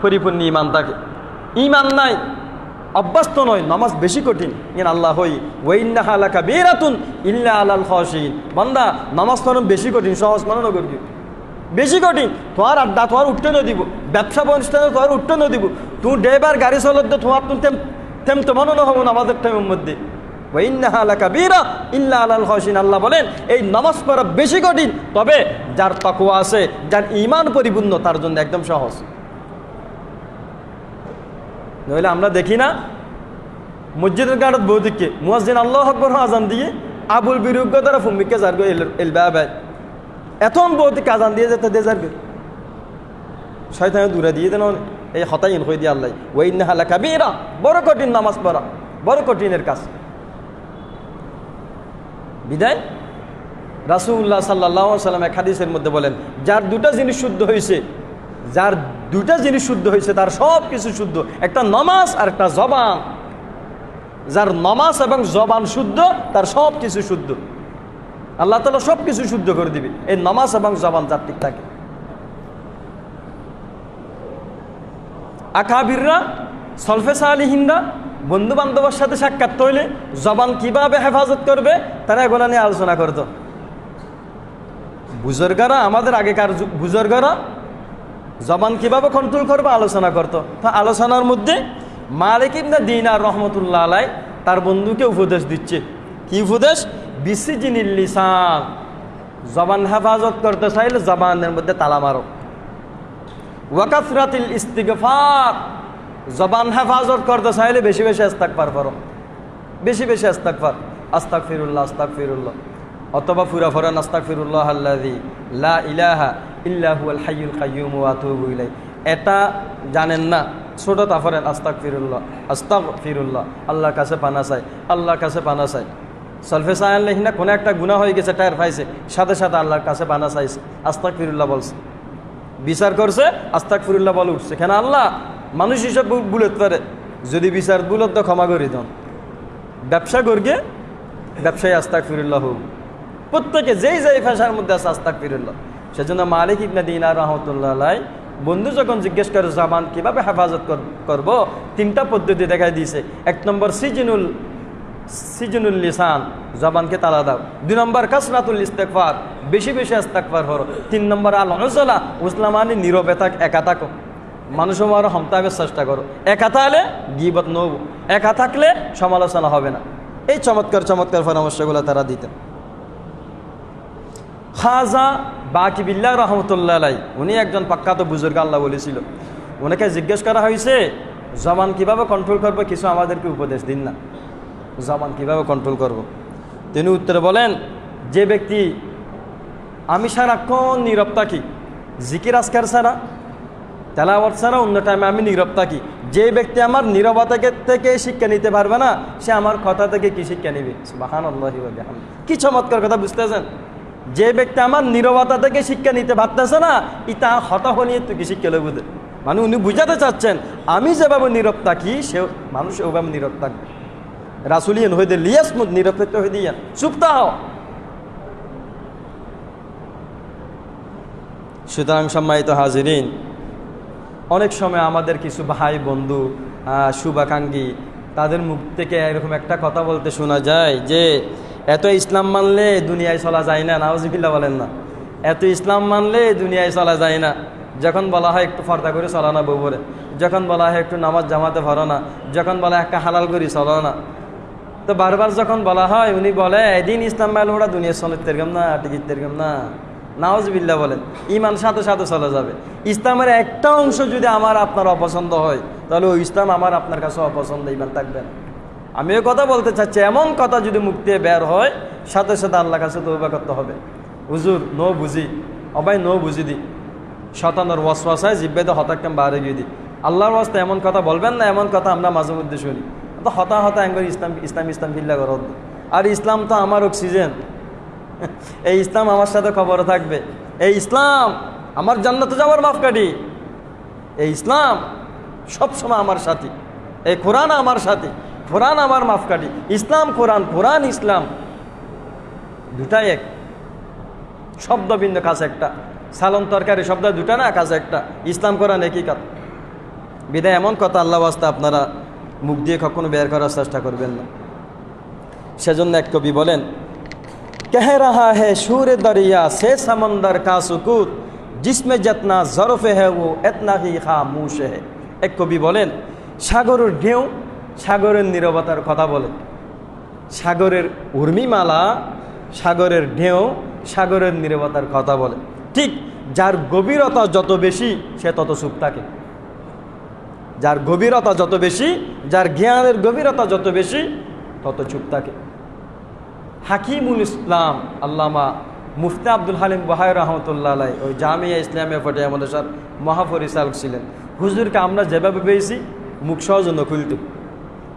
পরিপূর্ণ ঈমান থাকে। ঈমান নাই, অভ্যস্ত নয়, নামাজ বেশি কঠিন। ইন আল্লাহ হই ওয়াইন্নাহা লাকাবীরাতুন ইল্লা আলাল খাশিন। বান্দা নামাজ পড়া বেশি কঠিন, সহজ মনে না করবি, বেশি কঠিন। তোমার আড্ডা তোমার উঠতে না দিব, ব্যবসা অনুষ্ঠানে তোমার উঠতে না দিব, তুমি ড্রাইভার গাড়ি চলাতে তোমার তেম তোমারও না হবো নামাজের টাইমের মধ্যে। ওয়াইন্নাহা লাকাবীরা ইল্লা আলাল খাশিন। আল্লাহ বলেন এই নামাজ পড়া বেশি কঠিন, তবে যার তাকওয়া আছে, যার ঈমান পরিপূর্ণ তার জন্য একদম সহজ। নইলে আমরা দেখি না মসজিদের গাড়ত বৌদিককে মুয়াজ্জিন আল্লাহু আকবার আজান দিয়ে আবুল বিরুদ্ধ দ্বারা ফুমিকে যার গো এলবা এতন বৌদিকে আজান দিয়ে যেতে দে যার শয়তানে দূরে দিয়ে দেন এই হতাইন হয়ে দিয়ে আল্লাহ ওয়াইন্নাহা লাকাবীরা। বড় কঠিন নামাজ পড়া, বড় কঠিনের কাজ। বিদায় রাসূলুল্লাহ সাল্লাল্লাহু আলাইহি ওয়াসাল্লাম এক হাদিসের মধ্যে বলেন, যার দুটা জিনিস শুদ্ধ হয়েছে, যার দুটা জিনিস শুদ্ধ হয়েছে তার সব কিছু শুদ্ধ, একটা নামাজ আর একটা জবান। যার নামাজ এবং জবান শুদ্ধ তার সব কিছু শুদ্ধ, আল্লাহ তাআলা সব কিছু শুদ্ধ করে দিবে এই নামাজ এবং জবান যার ঠিক থাকে। আকাবিররা সলফে সালিহিনরা বন্ধু বান্ধবের সাথে সাক্ষাৎ হইলে জবান কিভাবে হেফাজত করবে তারা এগুলো নিয়ে আলোচনা করতো। বুজুর্গরা, আমাদের আগেকার বুজুর্গরা জবান কিভাবে কন্ট্রোল করবে আলোচনা করতো। তো আলোচনার মধ্যে মালিক ইবনে দিনার রহমতুল্লাহ আলাইহি তার বন্ধুকে উপদেশ দিচ্ছে। কি উপদেশ? বিসিজিনিল লিসান, জবান হেফাজত করতে চাইলে জবানের মধ্যে তালা মারো। ওয়াকাসরাতিল ইস্তিগফার, জবান হেফাজত করতে চাইলে বেশি বেশি ইস্তিগফার করো, বেশি বেশি ইস্তিগফার, আস্তাগফিরুল্লাহ আস্তাগফিরুল্লাহ, অথবা পুরা ফরান আস্তাগফিরুল্লাহ আল্লাযী লা ইলাহা ইল্লা হুয়াল হাইয়ুল কাইয়্যুম ওয়া আতুবু ইলাইহি। এটা জানেন না, ছোট তাফরেন আস্তাগফিরুল্লাহ আস্তাগফিরুল্লাহ, আল্লাহর কাছে পানা চাই, আল্লাহর কাছে পানা চাই। সলফে সায়ান লেখিনা কোনো একটা গুনাহ হয়ে গেছে, টায়ার পাইছে, সাথে সাথে আল্লাহর কাছে পানা চাইছে, আস্তাগফিরুল্লাহ বলছে, বিচার করছে, আস্তাগফিরুল্লাহ বলে উঠছে। কেন? আল্লাহ মানুষ হিসাব বুলত পারে, যদি বিচার বুলত তো ক্ষমা করে দেন। ব্যবসা করগে ব্যবসায়ী আস্তাগফিরুল্লাহ হোক, প্রত্যেকে যেই যেই ভাষার মধ্যে আছে আস্তাগফিরুল্লাহ। সেজন্য মালিক ইবনে দিনার রহমতুল্লাহ আলাইহি বন্ধু যখন জিজ্ঞেস করে জবান কিভাবে হেফাজত করব, তিনটা পদ্ধতি দেখাই দিয়েছে। 1 নম্বর সিজনুল লিসান, জবানকে তালা দাও। 2 নম্বর কাসরাতুল ইস্তেগফার, বেশি বেশি ইস্তেগফার করো। 3 নম্বর আল উজলা, উজলা মানে নীরবে থাক, একা থাকো, মানুষ আরো হমতাকে চেষ্টা করো। একা থাকলে গীবত নব, একা থাকলে সমালোচনা হবে না। এই চমৎকার চমৎকার পরামর্শগুলো তারা দিতেন। খাজা বাকিবিল্লাহ রহমতুল্লাহ আলাই, উনি একজন প্রখ্যাত বুজুর্গ, আল্লাহ বলেছিল। ওনাকে জিজ্ঞেস করা হয়েছে জবান কিভাবে কন্ট্রোল করবো, কিছু আমাদেরকে উপদেশ দিন না, জবান কিভাবে কন্ট্রোল করব। তিনি উত্তরে বলেন, যে ব্যক্তি আমি সারাক্ষণ নীরব থাকি, জিকির আজকার ছাড়া, তেলাওয়াত ছাড়া, অন্য টাইমে আমি নীরব থাকি, যে ব্যক্তি আমার নীরবতা থেকে শিক্ষা নিতে পারবে না, সে আমার কথা থেকে কি শিক্ষা নিবে? সুবহানাল্লাহি ওয়া বিহামদিহি। কি চমৎকার কথা, বুঝতেছেন? যে ব্যক্তি আমার নীরবতা থেকে শিক্ষা নিতে পারতেছে না, ইতা হতাহ নিয়ে তুই কি শিক্ষা লইব? মানে উনি বুঝাতে চাচ্ছেন, আমি যেভাবে নীরব থাকি, সে মানুষ ওভাবে নীরব থাকবে। রাসুলিয়ান হয়ে দিয়ে লিয়াসমুদ, নীরব থাকতে হয়ে দিয়ে চুপ থাও। সুতরাং সম্মানিত হাজিরিন, অনেক সময় আমাদের কিছু ভাই বন্ধু, শুভাকাঙ্ক্ষী, তাদের মুখ থেকে এরকম একটা কথা বলতে শোনা যায় যে এত ইসলাম মানলে দুনিয়ায় চলা যায় না। নাউজুবিল্লাহ বলেন না, এত ইসলাম মানলে দুনিয়ায় চলা যায় না। যখন বলা হয় একটু ফর্দা করে চলো না বউরে, যখন বলা হয় একটু নামাজ জামাতে ভরো না, যখন বলা হয় একটা হালাল করি চলো না, তো বারবার যখন বলা হয় উনি বলে এদিন ইসলাম মাইল ওরা দুনিয়া চলে তেরগম না, টিকিট তেরগম না। নাউজুবিল্লাহ বলেন, ইমান সাথে সাথে চলে যাবে। ইসলামের একটা অংশ যদি আমার আপনার অপছন্দ হয়, তাহলে ওই ইসলাম আমার আপনার কাছে অপছন্দ, ইমান থাকবে না। আমি ওই কথা বলতে চাচ্ছি, এমন কথা যদি মুখ দিয়ে বের হয়, সাথে সাথে আল্লাহর কাছে তওবা করতে হবে। হুজুর নো বুঝি, অবাই নো বুঝি দি, শয়তানের ওয়াসওয়াসায় জিব্বাতে হতাক্কাম বাড়ে গিয়ে দিই। আল্লাহর ওয়াস্তে এমন কথা বলবেন না, এমন কথা আমরা মাঝে মধ্যে শুনি। তো হতা হতা এঙ্গর ইসলাম ইসলাম ইসলাম ফিল্লা করত। আর ইসলাম তো আমার অক্সিজেন, এই ইসলাম আমার সাথে খবর থাকবে, এই ইসলাম আমার জান্নাতে যাওয়ার মাপকাঠি, এই ইসলাম সবসময় আমার সাথী, এই কোরআন আমার সাথী, কোরআন আমার মাপকাঠি। ইসলাম কোরআন, কোরআন ইসলাম, দুটাই এক, শব্দ ভিন্ন, কাছে একটা। সালন তরকারি শব্দ দুটা না, কাছে একটা। ইসলাম কোরআন একই কথা। বিদায় এমন কথা আল্লাহ ওয়াস্তে আপনারা মুখ দিয়ে কখনো বের করার চেষ্টা করবেন না। সেজন্য এক কবি বলেন, কহ রাহা है शूर दरिया से समंदर का सुकूत जिसमें जितना ज़र्फ़ है वो इतना ही खामोश है। এক কবি বলেন, সাগরের ঢেউ সাগরের নীরবতার কথা বলে, সাগরের উর্মিমালা সাগরের ঢেউ সাগরের নীরবতার কথা বলে। ঠিক যার গভীরতা যত বেশি সে তত চুপ থাকে, যার গভীরতা যত বেশি, যার জ্ঞানের গভীরতা যত বেশি তত চুপ থাকে। হাকিমুল ইসলাম আল্লামা মুফতি আব্দুল হালিম বাহাই রহমতুল্লাহ আলাই, ওই জামিয়া ইসলামিয়া ফটে আমাদের সাথে মহাপরিচালক ছিলেন। হুজুরকে আমরা যেভাবে পেয়েছি মুখ সহজ খুলত,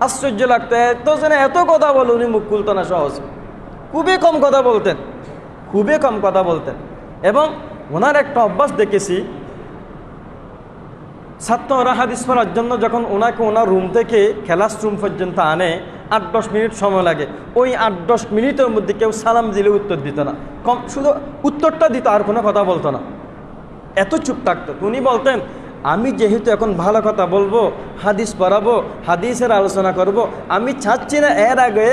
আশ্চর্য লাগতো, এত যেন এত কথা বলে উনি মুখ খুলতো না সহজ, খুবই কম কথা বলতেন, খুবই কম কথা বলতেন। এবং ওনার একটা অভ্যাস দেখেছি, ছাত্ররা হাদিস পড়ার জন্য যখন ওনাকে ওনার রুম থেকে ক্লাসরুম পর্যন্ত আনে, 8-10 মিনিট সময় লাগে। ওই 8-10 মিনিটের মধ্যে কেউ সালাম দিলে উত্তর দিত না, কম শুধু উত্তরটা দিত, আর কোনো কথা বলতো না, এত চুপ থাকতো। উনি বলতেন, আমি যেহেতু এখন ভালো কথা বলবো, হাদিস পড়াবো, হাদিসের আলোচনা করব, আমি চাচ্ছি না এর আগে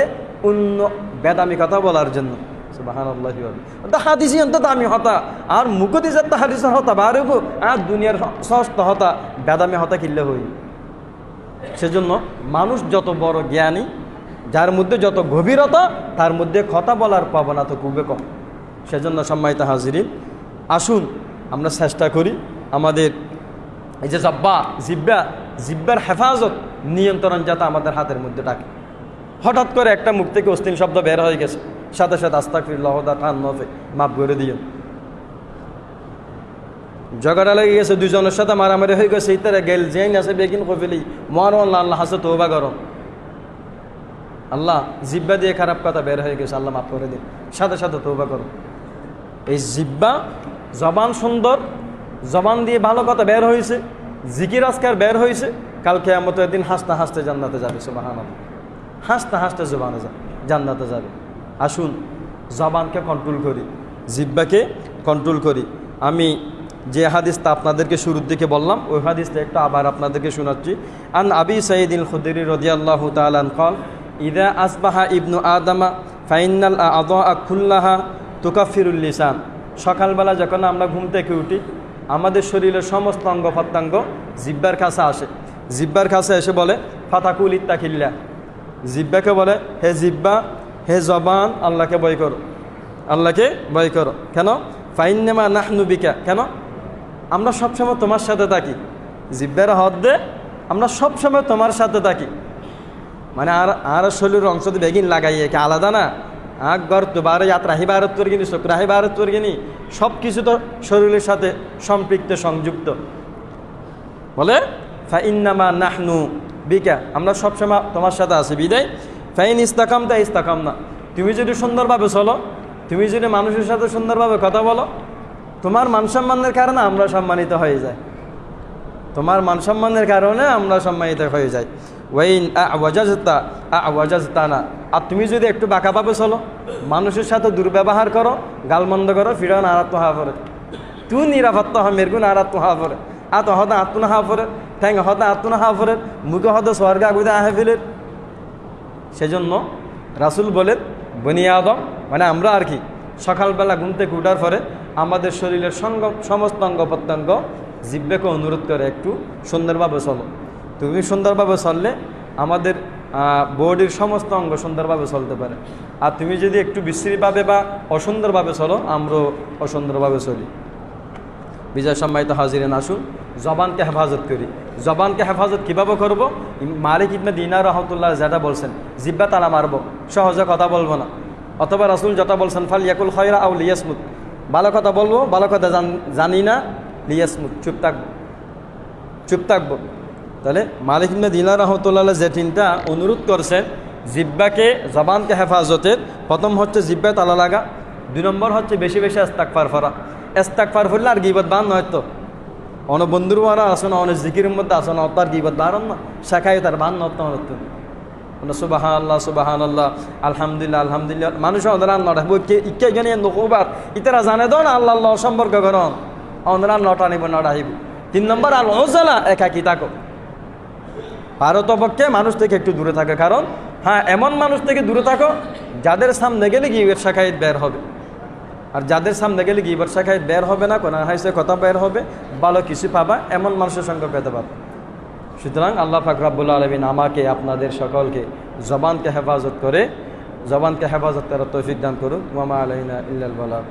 অন্য বেদামি কথা বলার জন্য। সুবহানাল্লাহি ওয়া বিহামদিহি। হাদিসই অন্তত আমি হতা, আর মুখতি যাতে হাদিসের হতা বাড়ব, আর দুনিয়ার সস্ত হতা বেদামি হতা কিনলে হই। সেজন্য মানুষ যত বড় জ্ঞানী, যার মধ্যে যত গভীরতা, তার মধ্যে কথা বলার প্রবণতা খুবই কম। সেজন্য সম্মানিত হাজিরিন, আসুন আমরা চেষ্টা করি আমাদের এই যে জিব্বার হেফাজত, নিয়ন্ত্রণ যাতে আমাদের হাতের মধ্যে থাকে। হঠাৎ করে একটা মুখ থেকে অশ্লীল শব্দ বের হয়ে গেছে, সাথে সাথে আস্তাগফিরুল্লাহ খান নফে মাফ করে দিও। ঝগড়া লেগে গেছে, দুজনের সাথে মারামারি হয়ে গেছে, ইতারে গেল জেন আছে বেগিন কফিলি মরণ, আল্লাহ হাসে তওবা করো, আল্লাহ জিব্বা দিয়ে খারাপ কথা বের হয়ে গেছে, আল্লাহ মাফ করে দিন, সাথে সাথে তওবা করো। এই জিব্বা, জবান সুন্দর, জবান দিয়ে ভালো কথা বের হয়েছে, জিকির আজকার বের হয়েছে, কাল কিয়ামতের দিন হাসতে হাসতে জান্নাতে যাবে। সুবহানাল্লাহ, হাসতে হাসতে জবানে জান্নাতে যাবে। আসুন জবানকে কন্ট্রোল করি, জিব্বাকে কন্ট্রোল করি। আমি যে হাদিসটা আপনাদেরকে শুরুর দিকে বললাম ওই হাদিসটা একটু আবার আপনাদেরকে শোনাচ্ছি। আন আবি সাঈদিল খুদরি রাদিয়াল্লাহু তাআলা ক্বাল ইযা আসবাহা ইবনু আদামা ফাইনাল আ'যা কুল্লাহা তুকাফিরুল লিসান। সকালবেলা যখন আমরা ঘুম থেকে উঠি আমাদের শরীরের সমস্ত অঙ্গ প্রত্যঙ্গ জিহ্বার কাছে আসে। জিহ্বার কাছে এসে বলে ফাতাকুল ইত্তাকিল্লাহ। জিহ্বাকে বলে হে জিহ্বা, হে জবান, আল্লাহকে ভয় করো, আল্লাহকে ভয় করো। কেন? ফাইন্নামা নাহনু বিকা, কেন? আমরা সবসময় তোমার সাথে থাকি। জিহ্বার হদ্দে আমরা সবসময় তোমার সাথে থাকি, মানে আর শরীরের অংশ তো বেগিন লাগাইয়ে কি আলাদা না? গর দুবার রাহি ভারত তর্গিনী শুক্রাহি ভারত তর্গিনী সব কিছু তো শরীরের সাথে সম্পৃক্ত সংযুক্ত। বলে ফাইন্নামা নাহনু বিকা, আমরা সবসময় তোমার সাথে আছি বিদায়। ফাইন ইস্তাকাম তা ইস্তাকাম না, তুমি যদি সুন্দরভাবে চলো, তুমি যদি মানুষের সাথে সুন্দরভাবে কথা বলো, তোমার মান সম্মানের কারণে আমরা সম্মানিত হয়ে যাই, তোমার মান সম্মানের কারণে আমরা সম্মানিত হয়ে যাই। ওয়াইন আওয়াজাজতানা, আর তুমি যদি একটু বাঁকাভাবে চলো, মানুষের সাথে দুর্ব্যবহার করো, গালমন্দ করো, ফিরান আরাত হা পরে, তুই নিরাপত্তা হয় মেরগুন আরাত হা পরে, আত হদা আত্মনা হা পরে, ঠ্যাং হদা আত্মনা হা পরে, মুখে হদা স্বর্গ আগুদা আহে ফেলের। সেজন্য রাসূল বলেন বনি আদম, মানে আমরা আর কি সকালবেলা ঘুম থেকে উঠার পরে আমাদের শরীরের সমস্ত অঙ্গ প্রত্যঙ্গ জিহ্বাকে অনুরোধ করে একটু সুন্দরভাবে চলো। তুমি সুন্দরভাবে চললে আমাদের বডির সমস্ত অঙ্গ সুন্দরভাবে চলতে পারে। আর তুমি যদি একটু বিশ্রীভাবে বা অসুন্দরভাবে চলো, আমরাও অসুন্দরভাবে চলি। বিজয় সম্মানিত হাজিরিন, আসুন জবানকে হেফাজত করি। জবানকে হেফাজত কীভাবে করব? মালিক ইবনে দিনার রহমতুল্লাহ যেটা বলছেন, জিহ্বা তালা মারব, সহজে কথা বলবো না। অথবা রাসূল যেটা বলছেন ফাল ইয়াকুল খায়রা আও লিয়াসমুত, ভালো কথা বলবো, ভালো কথা জানি না, লিয়াসমুত, চুপ থাকবো, চুপ থাকবো। তাহলে মালিক ইবনে দিনার রহমতুল্লাহ যে তিনটা অনুরোধ করছেন জিহ্বাকে, জবানকে হেফাজতের, প্রথম হচ্ছে জিহ্বায় তালা লাগা, 2 নম্বর হচ্ছে বেশি বেশি ইস্তিগফার করা। ইস্তিগফার করলে আর গীবত বান নয় তো, অন বন্ধুর মারা আসো না, অনেক জিকিরের মধ্যে আসো না, তার গীবত বারণ না, শেখায় তার বান নত নতো সুবহানাল্লাহ সুবহানাল্লাহ আলহামদুলিল্লাহ আলহামদুলিল্লাহ। মানুষ অনরান নটা ইকে গেলে নকবার ইতারা জানে দো না আল্লাহ আল্লাহ সম্পর্ক করন, অনরান নটা নিব নটা আহিব। 3 নম্বর আল ওজালা, একাকি থাকো, পারতপক্ষে মানুষ থেকে একটু দূরে থাকে। কারণ হ্যাঁ, এমন মানুষ থেকে দূরে থাকো যাদের সামনে গেলে গীবত শাখায়ত বের হবে, আর যাদের সামনে গেলে গীবত শাখায়ত বের হবে না, কোরআন হাদিসে কথা বের হবে, ভালো কিছু পাবা, এমন মানুষের সঙ্গে পেতে পারবে। সুতরাং আল্লাহ পাক রব্বুল আলামিন আমাকে আপনাদের সকলকে জবানকে হেফাজত করে, জবানকে হেফাজত করার তৌফিক দান করুন। ওয়া মা আলাইনা ইল্লাল বালাগ।